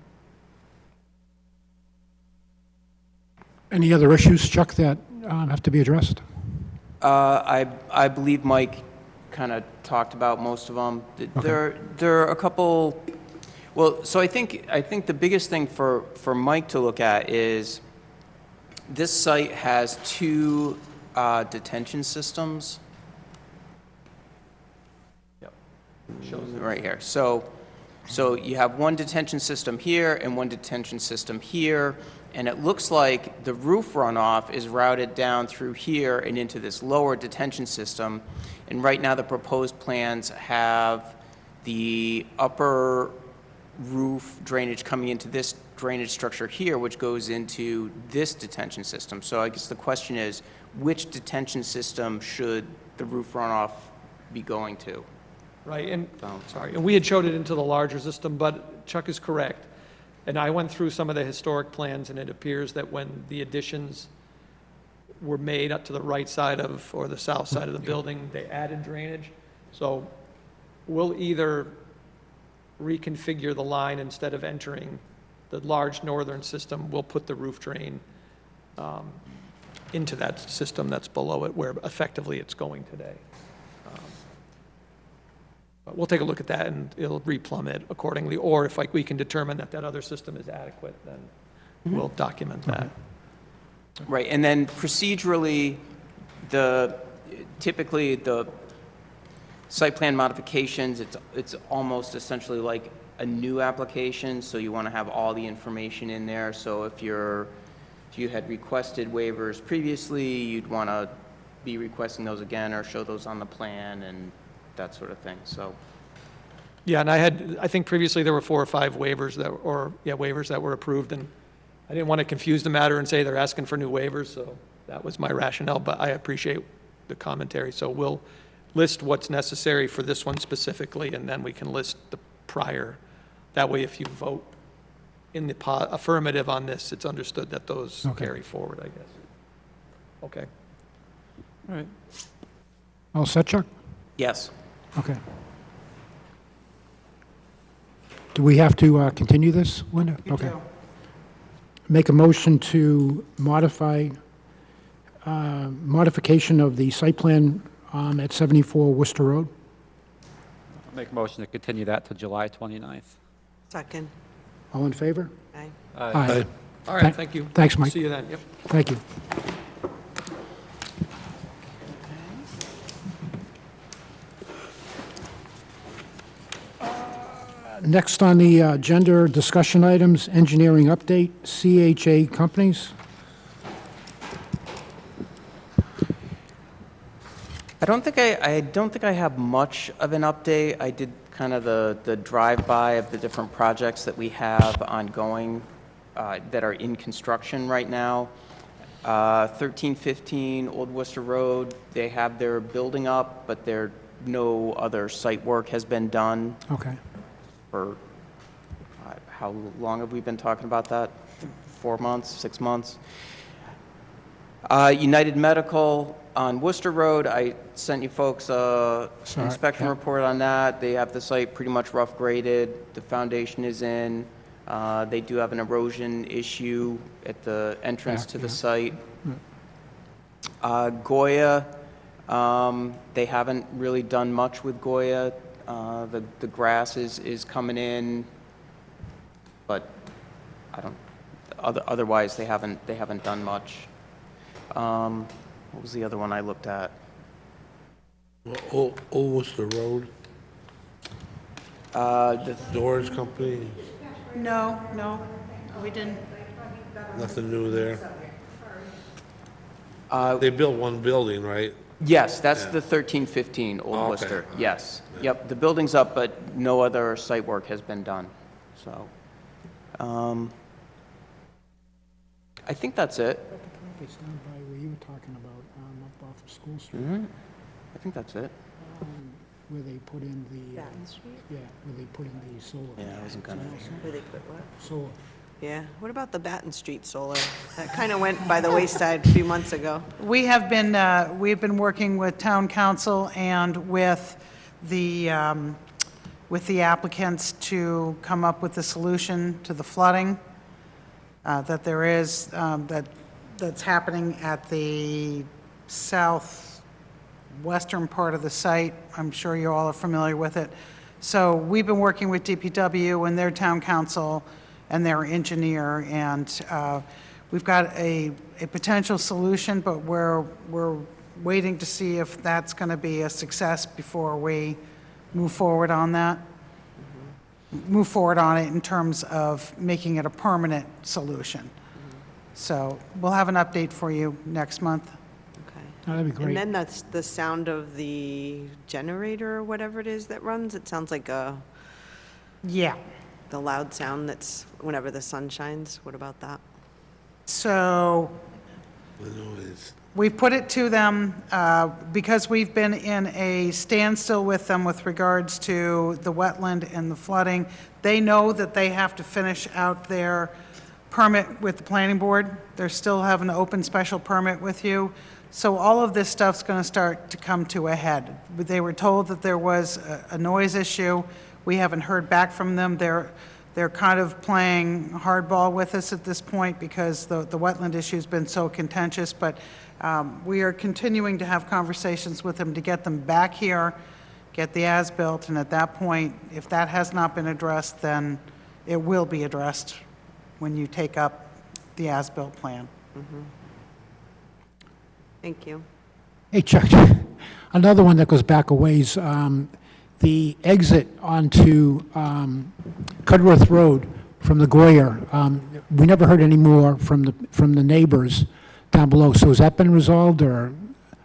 S1: Any other issues, Chuck, that have to be addressed?
S20: I believe Mike kind of talked about most of them. There are a couple, well, so I think the biggest thing for Mike to look at is this site has two detention systems.
S21: Yep.
S20: Right here. So you have one detention system here and one detention system here, and it looks like the roof runoff is routed down through here and into this lower detention system. And right now, the proposed plans have the upper roof drainage coming into this drainage structure here, which goes into this detention system. So I guess the question is, which detention system should the roof runoff be going to?
S21: Right, and,
S20: Oh,
S21: sorry, and we had showed it into the larger system, but Chuck is correct. And I went through some of the historic plans, and it appears that when the additions were made up to the right side of, or the south side of the building, they added drainage. So we'll either reconfigure the line instead of entering the large northern system, we'll put the roof drain into that system that's below it, where effectively it's going today. But we'll take a look at that and it'll replumb it accordingly, or if like we can determine that that other system is adequate, then we'll document that.
S20: Right, and then procedurally, typically the site plan modifications, it's almost essentially like a new application, so you want to have all the information in there. So if you had requested waivers previously, you'd want to be requesting those again or show those on the plan and that sort of thing, so.
S21: Yeah, and I think previously there were 4 or 5 waivers waivers that were approved, and I didn't want to confuse the matter and say they're asking for new waivers, so that was my rationale, but I appreciate the commentary. So we'll list what's necessary for this one specifically, and then we can list the prior. That way, if you vote in the affirmative on this, it's understood that those carry forward, I guess. Okay. All right.
S1: All set, Chuck?
S20: Yes.
S1: Okay. Do we have to continue this, Linda? Okay. Make a motion to modification of the site plan at 74 Worcester Road.
S6: Make a motion to continue that to July 29th.
S8: Second.
S1: All in favor?
S8: Aye.
S1: Aye.
S21: All right, thank you.
S1: Thanks, Mike.
S21: See you then, yep.
S1: Thank you. Next on the agenda, discussion items, engineering update, CHA companies.
S20: I don't think I have much of an update. I did kind of the drive-by of the different projects that we have ongoing that are in construction right now. 1315 Old Worcester Road, they have their building up, but no other site work has been done.
S1: Okay.
S20: For how long have we been talking about that? 4 months, 6 months? United Medical on Worcester Road, I sent you folks an inspection report on that. They have the site pretty much rough graded. The foundation is in. They do have an erosion issue at the entrance to the site. Goya, they haven't really done much with Goya. The grass is coming in, but otherwise they haven't done much. What was the other one I looked at?
S3: Old Worcester Road,
S20: The
S3: Doors Company,
S2: No, we didn't.
S3: nothing new there. They built one building, right?
S20: Yes, that's the 1315 Old
S3: Okay.
S20: Worcester, yes. Yep, the building's up, but no other site work has been done, so. I think that's it.
S1: It's down by where you were talking about, up off of School Street.
S20: I think that's it.
S1: Where they put in the...
S8: Baton Street?
S1: Yeah, where they put in the solar.
S20: Yeah, I wasn't gonna.
S8: Where they put what?
S1: Solar.
S8: Yeah, what about the Baton Street solar? That kind of went by the wayside a few months ago.
S2: We've been working with town council and with the applicants to come up with a solution to the flooding that there is, that's happening at the southwestern part of the site. I'm sure you all are familiar with it. So we've been working with DPW and their town council and their engineer, and we've got a potential solution, but we're waiting to see if that's going to be a success before we move forward on that. Move forward on it in terms of making it a permanent solution. So we'll have an update for you next month.
S8: Okay.
S1: Oh, that'd be great.
S8: And then that's the sound of the generator or whatever it is that runs. It sounds like the loud sound that's whenever the sun shines. What about that?
S2: So we've put it to them, because we've been in a standstill with them with regards to the wetland and the flooding. They know that they have to finish out their permit with the planning board. They're still having an open special permit with you. So all of this stuff's going to start to come to a head. They were told that there was a noise issue. We haven't heard back from them. They're kind of playing hardball with us at this point because the wetland issue's been so contentious, but we are continuing to have conversations with them to get them back here, get the as-built, and at that point, if that has not been addressed, then it will be addressed when you take up the as-built plan.
S8: Thank you.
S1: Hey, Chuck, another one that goes back a ways, the exit onto Cudworth Road from the Goyer, we never heard any more from the neighbors down below. So has that been resolved, or?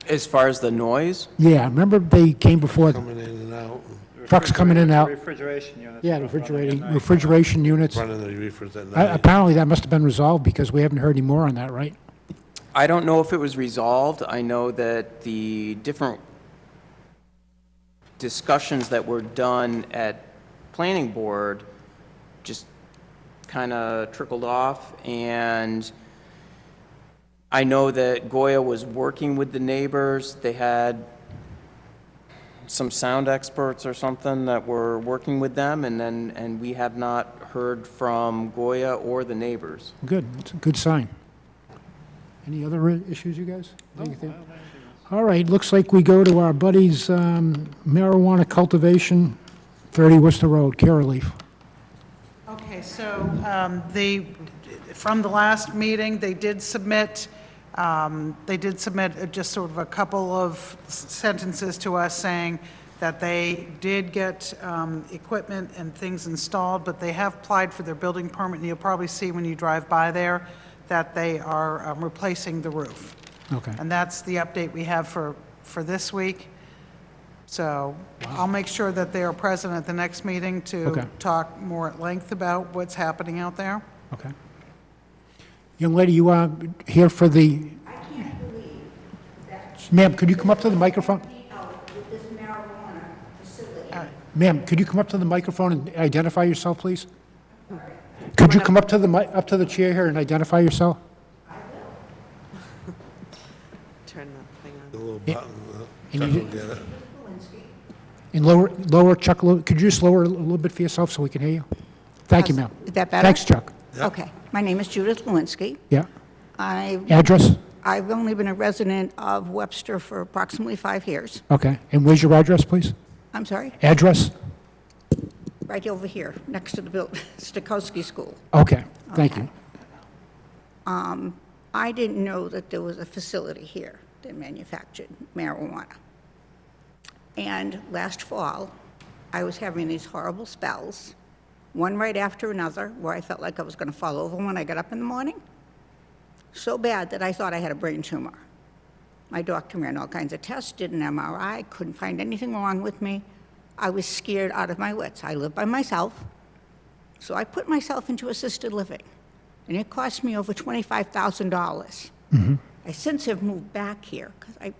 S20: As far as the noise,
S1: Yeah, remember they came before,
S3: Coming in and out,
S1: trucks coming in and out?
S6: Refrigeration units.
S1: Yeah, refrigeration units.
S3: running the reefers at night.
S1: Apparently, that must have been resolved, because we haven't heard any more on that, right?
S20: I don't know if it was resolved. I know that the different discussions that were done at planning board just kind of trickled off, and I know that Goya was working with the neighbors. They had some sound experts or something that were working with them, and we have not heard from Goya or the neighbors.
S1: Good, it's a good sign. Any other issues, you guys? Anything? All right, looks like we go to our buddies, marijuana cultivation, 30 Worcester Road, Curaleaf.
S2: Okay, so from the last meeting, they did submit just sort of a couple of sentences to us saying that they did get equipment and things installed, but they have applied for their building permit, and you'll probably see when you drive by there that they are replacing the roof.
S1: Okay.
S2: And that's the update we have for this week. So I'll make sure that they are present at the next meeting to
S1: Okay.
S2: talk more at length about what's happening out there.
S1: Okay. Young lady, you are here for the...
S12: I can't believe that
S1: Ma'am, could you come up to the microphone?
S12: with this marijuana facility.
S1: Ma'am, could you come up to the microphone and identify yourself, please? Could you come up to the chair here and identify yourself?
S8: Turn the thing on.
S3: The little
S1: Yeah.
S3: button,
S1: And
S3: Chuck
S1: you-
S3: will get it.
S1: And lower, Chuck, could you just lower a little bit for yourself so we can hear you? Thank you, ma'am.
S12: Is that better?
S1: Thanks, Chuck.
S12: Okay. My name is Judith Lewinsky.
S1: Yeah.
S12: I've
S1: Address?
S12: I've only been a resident of Webster for approximately 5 years.
S1: Okay. And where's your address, please?
S12: I'm sorry?
S1: Address?
S12: Right over here, next to the Stokowski School.
S1: Okay, thank you.
S12: I didn't know that there was a facility here that manufactured marijuana. And last fall, I was having these horrible spells, one right after another, where I felt like I was going to fall over when I got up in the morning. So bad that I thought I had a brain tumor. My doctor ran all kinds of tests, did an MRI, couldn't find anything wrong with me. I was scared out of my wits. I live by myself, so I put myself into assisted living, and it cost me over $25,000. I since have moved back here, because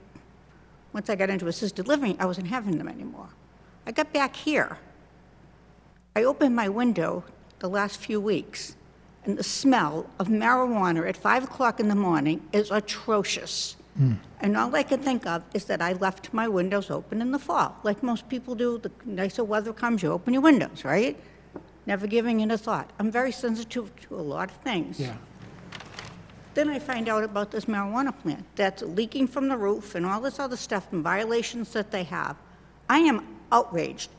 S12: once I got into assisted living, I wasn't having them anymore. I got back here. I opened my window the last few weeks, and the smell of marijuana at 5 o'clock in the morning is atrocious. And all I can think of is that I left my windows open in the fall, like most people do. The nicer weather comes, you open your windows, right? Never giving it a thought. I'm very sensitive to a lot of things.
S1: Yeah.
S12: Then I find out about this marijuana plant that's leaking from the roof and all this other stuff and violations that they have. I am outraged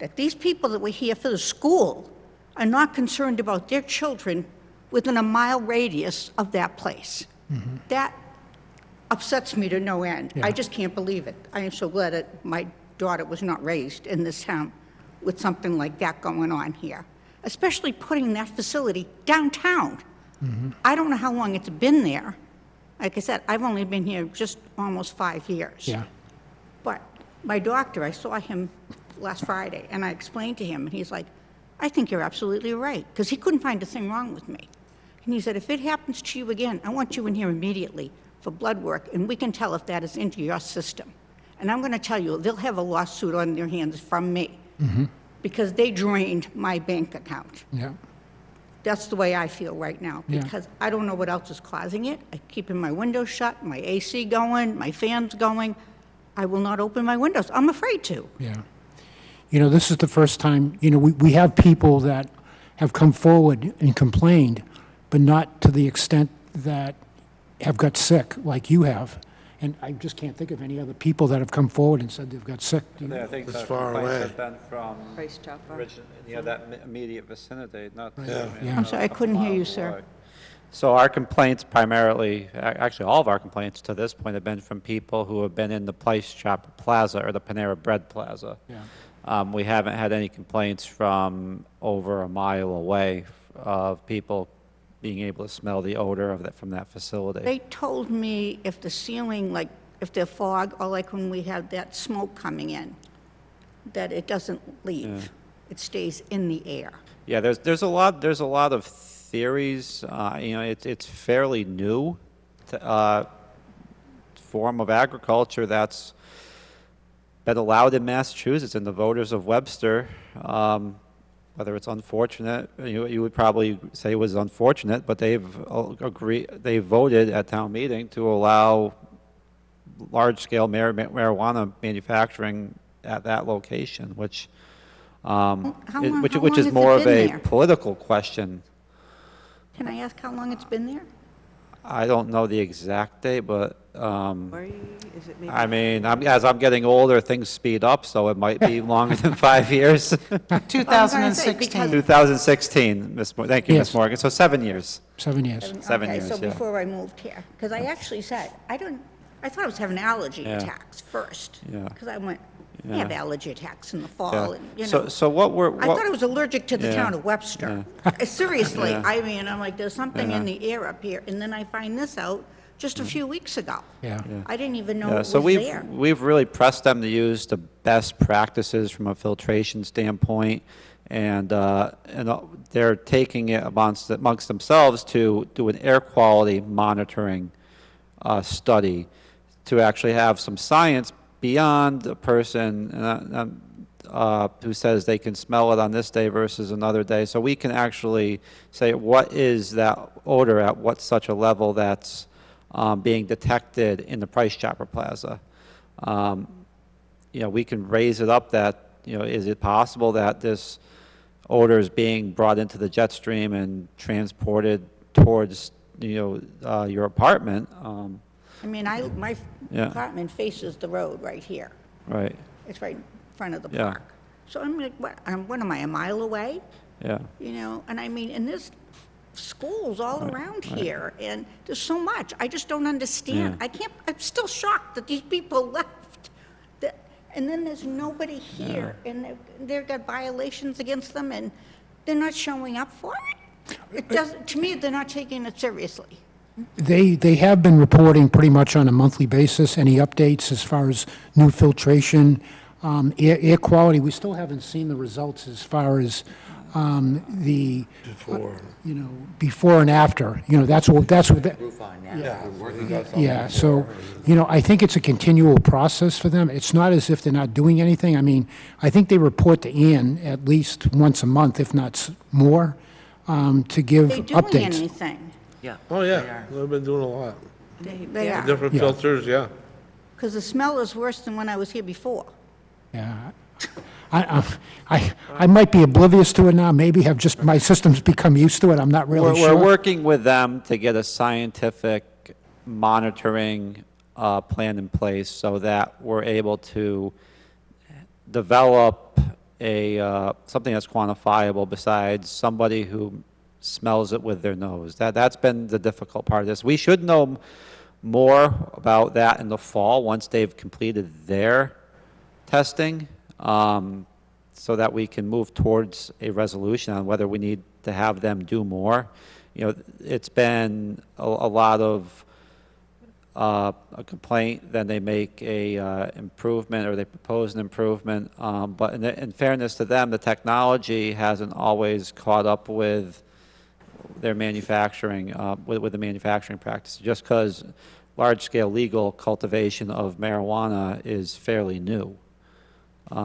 S12: that these people that were here for the school are not concerned about their children within a mile radius of that place. That upsets me to no end.
S1: Yeah.
S12: I just can't believe it. I am so glad that my daughter was not raised in this town with something like that going on here, especially putting that facility downtown. I don't know how long it's been there. Like I said, I've only been here just almost 5 years.
S1: Yeah.
S12: But my doctor, I saw him last Friday, and I explained to him, and he's like, I think you're absolutely right, because he couldn't find a thing wrong with me. And he said, if it happens to you again, I want you in here immediately for blood work, and we can tell if that is into your system. And I'm going to tell you, they'll have a lawsuit on their hands from me, because they drained my bank account.
S1: Yeah.
S12: That's the way I feel right now,
S1: Yeah.
S12: because I don't know what else is causing it. I'm keeping my windows shut, my AC going, my fans going. I will not open my windows. I'm afraid to.
S1: Yeah. You know, this is the first time, you know, we have people that have come forward and complained, but not to the extent that have got sick like you have. And I just can't think of any other people that have come forward and said they've got sick. Do you-
S6: I think
S3: It's
S6: the
S3: far
S6: complaints
S3: away.
S6: have been from
S8: Price chopper.
S6: that immediate vicinity, not.
S1: Yeah.
S12: I'm sorry, I couldn't hear you, sir.
S6: Right. So our complaints primarily, actually, all of our complaints to this point have been from people who have been in the Price Chopper Plaza or the Panera Bread Plaza.
S1: Yeah.
S6: We haven't had any complaints from over a mile away of people being able to smell the odor of that, from that facility.
S12: They told me if the ceiling, like, if the fog, or like when we have that smoke coming in, that it doesn't leave. It stays in the air.
S6: Yeah, there's a lot of theories. You know, it's fairly new form of agriculture that's been allowed in Massachusetts, and the voters of Webster, whether it's unfortunate, you would probably say it was unfortunate, but they've voted at town meeting to allow large-scale marijuana manufacturing at that location, which
S12: long
S6: is
S12: has
S6: more
S12: it
S6: of
S12: been
S6: a
S12: there?
S6: political question.
S12: Can I ask how long it's been there?
S6: I don't know the exact date, but
S8: Is it maybe?
S6: I mean, as I'm getting older, things speed up, so it might be longer than 5 years.
S2: 2016.
S6: 2016, Ms. Thank you, Ms.
S1: Yes.
S6: Morgan. So 7 years.
S1: 7 years.
S6: 7
S12: Okay,
S6: years,
S12: so
S6: yeah.
S12: before I moved here, because I actually said, I thought I was having allergy
S6: Yeah.
S12: attacks first.
S6: Yeah.
S12: Because I went, I
S6: Yeah.
S12: have allergy attacks in the fall,
S6: Yeah.
S12: and, you
S6: So,
S12: know.
S6: so what we're,
S12: I
S6: what-
S12: thought I was allergic to the
S6: Yeah.
S12: town of Webster. Seriously,
S6: Yeah.
S12: I mean, I'm like, there's something in
S6: Yeah.
S12: the air up here, and then I find this out just a few weeks ago.
S1: Yeah.
S12: I didn't even know
S6: Yeah,
S12: it was
S6: so
S12: there.
S6: we've really pressed them to use the best practices from a filtration standpoint, and they're taking it amongst themselves to do an air quality monitoring study, to actually have some science beyond a person who says they can smell it on this day versus another day. So we can actually say, what is that odor at what such a level that's being detected in the Price Chopper Plaza. You know, we can raise it up that, you know, is it possible that this odor is being brought into the jet stream and transported towards, you know, your apartment?
S12: I mean, my
S6: Yeah.
S12: apartment faces the road right here.
S6: Right,
S12: It's right in front of the
S6: Yeah.
S12: park. So I'm like, what am I, a mile away?
S6: yeah.
S12: You know, and I mean, and there's schools all around here, and there's so much. I just don't understand.
S6: Yeah.
S12: I'm still shocked that these people left. And then there's nobody here, and they've got violations against them, and they're not showing up for it. It doesn't, to me, they're not taking it seriously.
S1: They have been reporting pretty much on a monthly basis, any updates as far as new filtration, air quality. We still haven't seen the results as far as the, you know, before and after. You know, that's what, yeah, so, you know, I think it's a continual process for them. It's not as if they're not doing anything. I mean, I think they report to Ian at least once a month, if not more, to give
S12: They doing
S1: updates.
S12: anything?
S7: Yeah.
S3: Oh, yeah, they've been doing a lot.
S12: They are.
S3: Different
S1: Yeah.
S3: filters, yeah.
S12: Because the smell is worse than when I was here before.
S1: Yeah. I might be oblivious to it now, maybe have just, my system's become used to it, I'm not really
S6: We're
S1: sure.
S6: working with them to get a scientific monitoring plan in place so that we're able to develop something that's quantifiable besides somebody who smells it with their nose. That's been the difficult part of this. We should know more about that in the fall, once they've completed their testing, so that we can move towards a resolution on whether we need to have them do more. You know, it's been a lot of a complaint, then they make a improvement, or they propose an improvement. But in fairness to them, the technology hasn't always caught up with their manufacturing, with the manufacturing practice, just because large-scale legal cultivation of marijuana is fairly new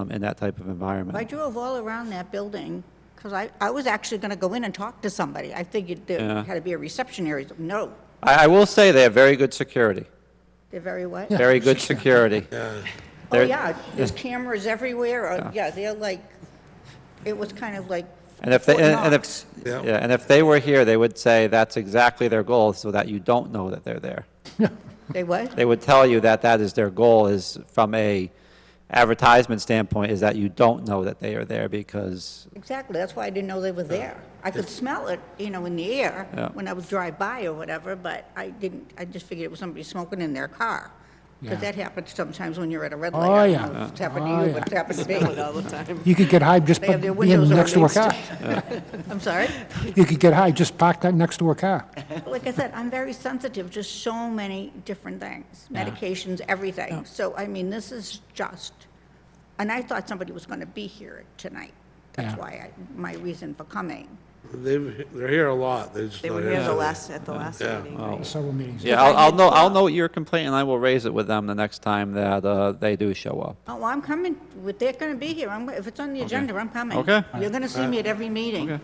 S6: in that type of environment.
S12: I drove all around that building, because I was actually going to go in and talk to somebody. I figured there
S6: Yeah.
S12: had to be a reception area. No,
S6: I will say they have very good security,
S12: they're very what?
S6: very good security.
S12: Oh,
S6: They're-
S12: yeah, there's cameras everywhere. Yeah, they're like, it was kind of like
S6: And if they,
S12: Fort
S6: and
S12: Knox.
S6: if, yeah, and if they were here, they would say that's exactly their goal, so that you don't know that they're there.
S12: They what?
S6: They would tell you that that is their goal, is from a advertisement standpoint, is that you don't know that they are there because,
S12: Exactly, that's why I didn't know they were there. I could smell it, you know, in the air
S6: Yeah.
S12: when I would drive by or whatever, but I didn't, I just figured it was somebody smoking in their car. Because
S1: Yeah.
S12: that happens sometimes when you're at a red light.
S1: Oh,
S12: I don't
S1: yeah.
S12: know if it's happened
S1: Oh,
S12: to you,
S1: yeah.
S12: but it's happened to me.
S7: all the time.
S1: You could get high just
S12: They
S1: by
S12: have their
S1: being
S12: windows
S1: next to a
S12: underneath
S1: car.
S12: stuff. I'm sorry?
S1: You could get high just parked right next to a car.
S12: Like I said, I'm very sensitive to so many different things, medications, everything. So, I mean, this is just, and I thought somebody was going to be here tonight. That's
S1: Yeah.
S12: why my reason for coming.
S3: They're here a lot. They're just
S7: They
S3: not
S7: were
S3: here
S7: here the
S3: today.
S7: last, at the last
S3: Yeah.
S7: meeting,
S6: Oh.
S7: right?
S1: Several meetings.
S6: yeah, I'll note your complaint and I will raise it with them the next time that they do show up.
S12: Oh, I'm coming, they're going to be here. If it's on the agenda, I'm coming.
S6: Okay.
S12: You're going to see me at every meeting.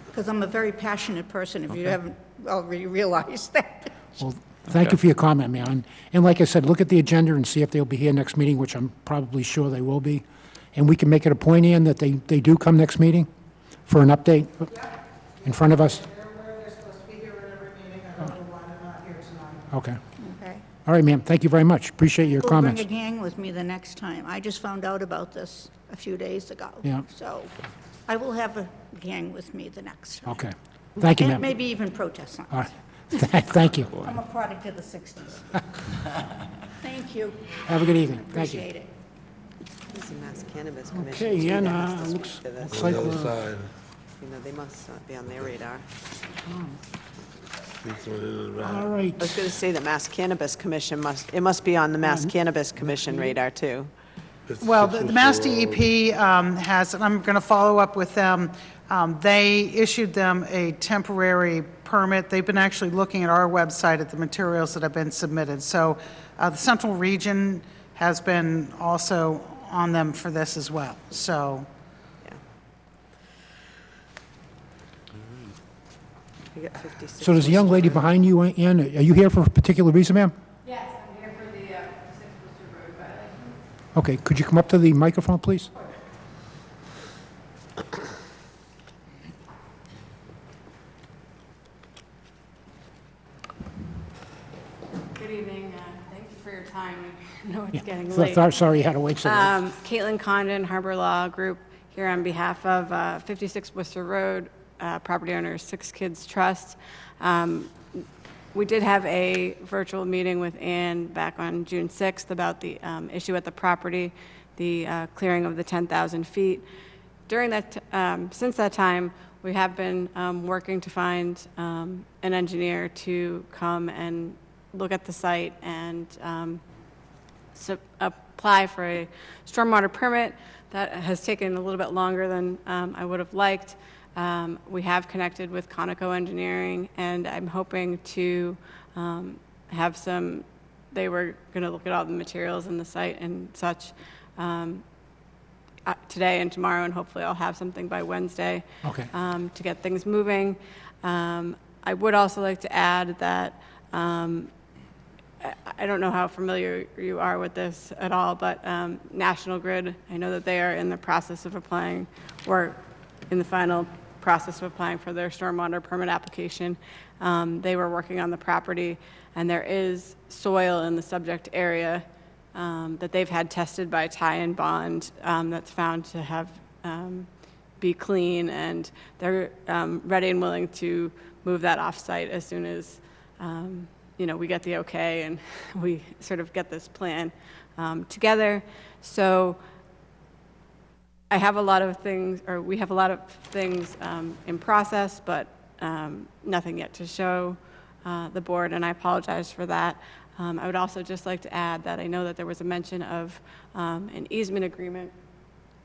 S12: Because I'm a very passionate person, if you haven't already realized that.
S1: Well, thank you for your comment, ma'am. And like I said, look at the agenda and see if they'll be here next meeting, which I'm probably sure they will be. And we can make it a point, Ann, that they do come next meeting for an update in front of us?
S2: They're supposed to be here at every meeting. I don't know why they're not here tonight.
S1: Okay.
S12: Okay?
S1: All right, ma'am, thank you very much. Appreciate your
S12: We'll
S1: comments.
S12: bring a gang with me the next time. I just found out about this a few days ago.
S1: Yeah.
S12: So I will have a gang with me the next time.
S1: Okay. Thank you,
S12: And
S1: ma'am.
S12: maybe even protest signs.
S1: All right. Thank you.
S12: I'm a product of the 60s. Thank you.
S1: Have a good evening. Thank you.
S12: Appreciate it.
S7: There's a Mass Cannabis Commission.
S1: Okay,
S7: too,
S1: Ann,
S7: that has to
S1: looks
S7: speak to this.
S1: looks like
S3: The other
S1: we're...
S3: side.
S7: You know, they must be on their radar.
S3: Speak to it in the back.
S1: All right.
S7: I was going to say the Mass Cannabis Commission must be on the Mass Cannabis Commission radar, too.
S2: Well, the Mass DEP has, and I'm going to follow up with them, they issued them a temporary permit. They've been actually looking at our website at the materials that have been submitted. So the Central Region has been also on them for this as well. So,
S7: We got 56.
S1: So there's a young lady behind you, Ann. Are you here for a particular reason, ma'am?
S18: Yes, I'm here for the 6 Worcester Road violation.
S1: Okay, could you come up to the microphone, please?
S18: Good evening. Thank you for your time. I know it's
S1: Yeah.
S18: getting late.
S1: Sorry you had to wait so long.
S18: Caitlin Condon, Harbor Law Group, here on behalf of 56 Worcester Road, property owner Six Kids Trust. We did have a virtual meeting with Ann back on June 6th about the issue at the property, the clearing of the 10,000 feet. During that, since that time, we have been working to find an engineer to come and look at the site and apply for a stormwater permit. That has taken a little bit longer than I would have liked. We have connected with Conoco Engineering, and I'm hoping to have some, they were going to look at all the materials in the site and such today and tomorrow, and hopefully I'll have something by Wednesday
S1: Okay.
S18: to get things moving. I would also like to add that I don't know how familiar you are with this at all, but National Grid, I know that they are in the process of applying, or in the final process of applying for their stormwater permit application. They were working on the property, and there is soil in the subject area that they've had tested by Ty and Bond that's found to have be clean, and they're ready and willing to move that off-site as soon as we get the okay and we sort of get this plan together. So I have a lot of things, or we have a lot of things in process, but nothing yet to show the board, and I apologize for that. I would also just like to add that I know that there was a mention of an easement agreement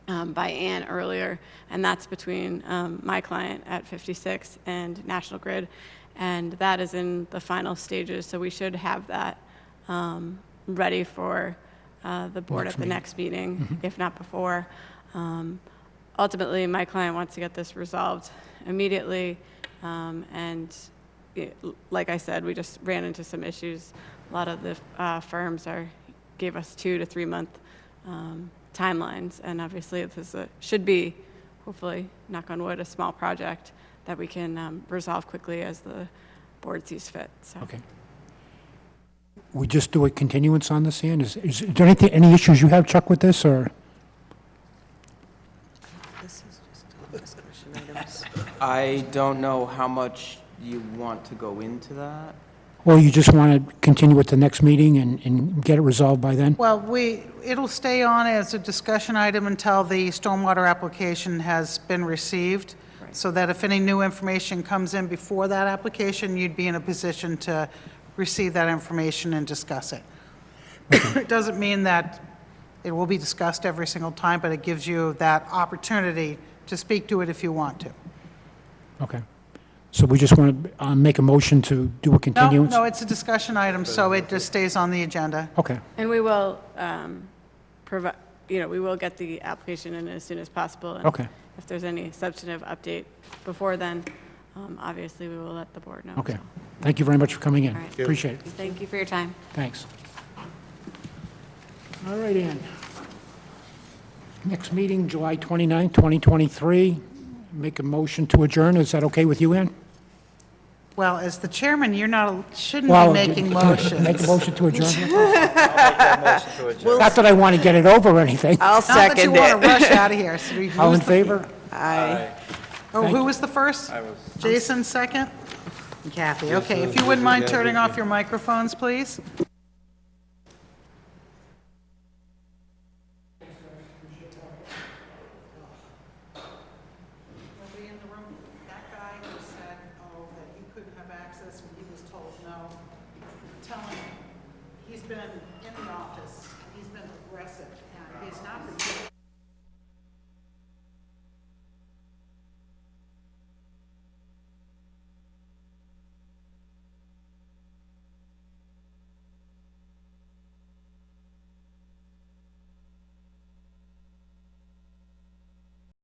S18: by Ann earlier, and that's between my client at 56 and National Grid, and that is in the final stages, so we should have that ready for the board at the next meeting, if not before. Ultimately, my client wants to get this resolved immediately, and like I said, we just ran into some issues. A lot of the firms gave us 2 to 3 month timelines, and obviously this should be, hopefully, knock on wood, a small project that we can resolve quickly as the board sees fit. So.
S1: Okay. we just do a continuance on this, Ann? Is there anything, any issues you have, Chuck, with this, or?
S8: This is just discussion items.
S20: I don't know how much you want to go into that.
S1: Or you just want to continue at the next meeting and get it resolved by then?
S2: Well, it'll stay on as a discussion item until the stormwater application has been received, so that if any new information comes in before that application, you'd be in a position to receive that information and discuss it. It doesn't mean that it will be discussed every single time, but it gives you that opportunity to speak to it if you want to.
S1: Okay. So we just want to make a motion to do a continuance?
S2: No, it's a discussion item, so it just stays on the agenda.
S1: Okay.
S18: And we will provide, we will get the application in as soon as possible. And
S1: Okay.
S18: if there's any substantive update before then, obviously, we will let the board know.
S1: Okay. Thank you very much for coming in.
S18: All right.
S1: Appreciate it.
S18: Thank you for your time.
S1: Thanks. All right, Ann. Next meeting, July 29, 2023. Make a motion to adjourn. Is that okay with you, Ann?
S2: Well, as the chairman, shouldn't
S1: Well,
S2: be making motions.
S1: Make a motion to adjourn.
S8: We'll-
S1: Not that I want to get it over or anything.
S8: I'll
S2: Not that you
S8: second
S2: want to
S8: it.
S2: rush out of here. So we
S1: All in
S2: lose the-
S1: favor?
S8: Aye.
S2: Oh,
S1: Thank
S2: who
S1: you.
S2: was the first? I was. Jason, second? And Kathy, okay. If you wouldn't mind turning off your microphones, please.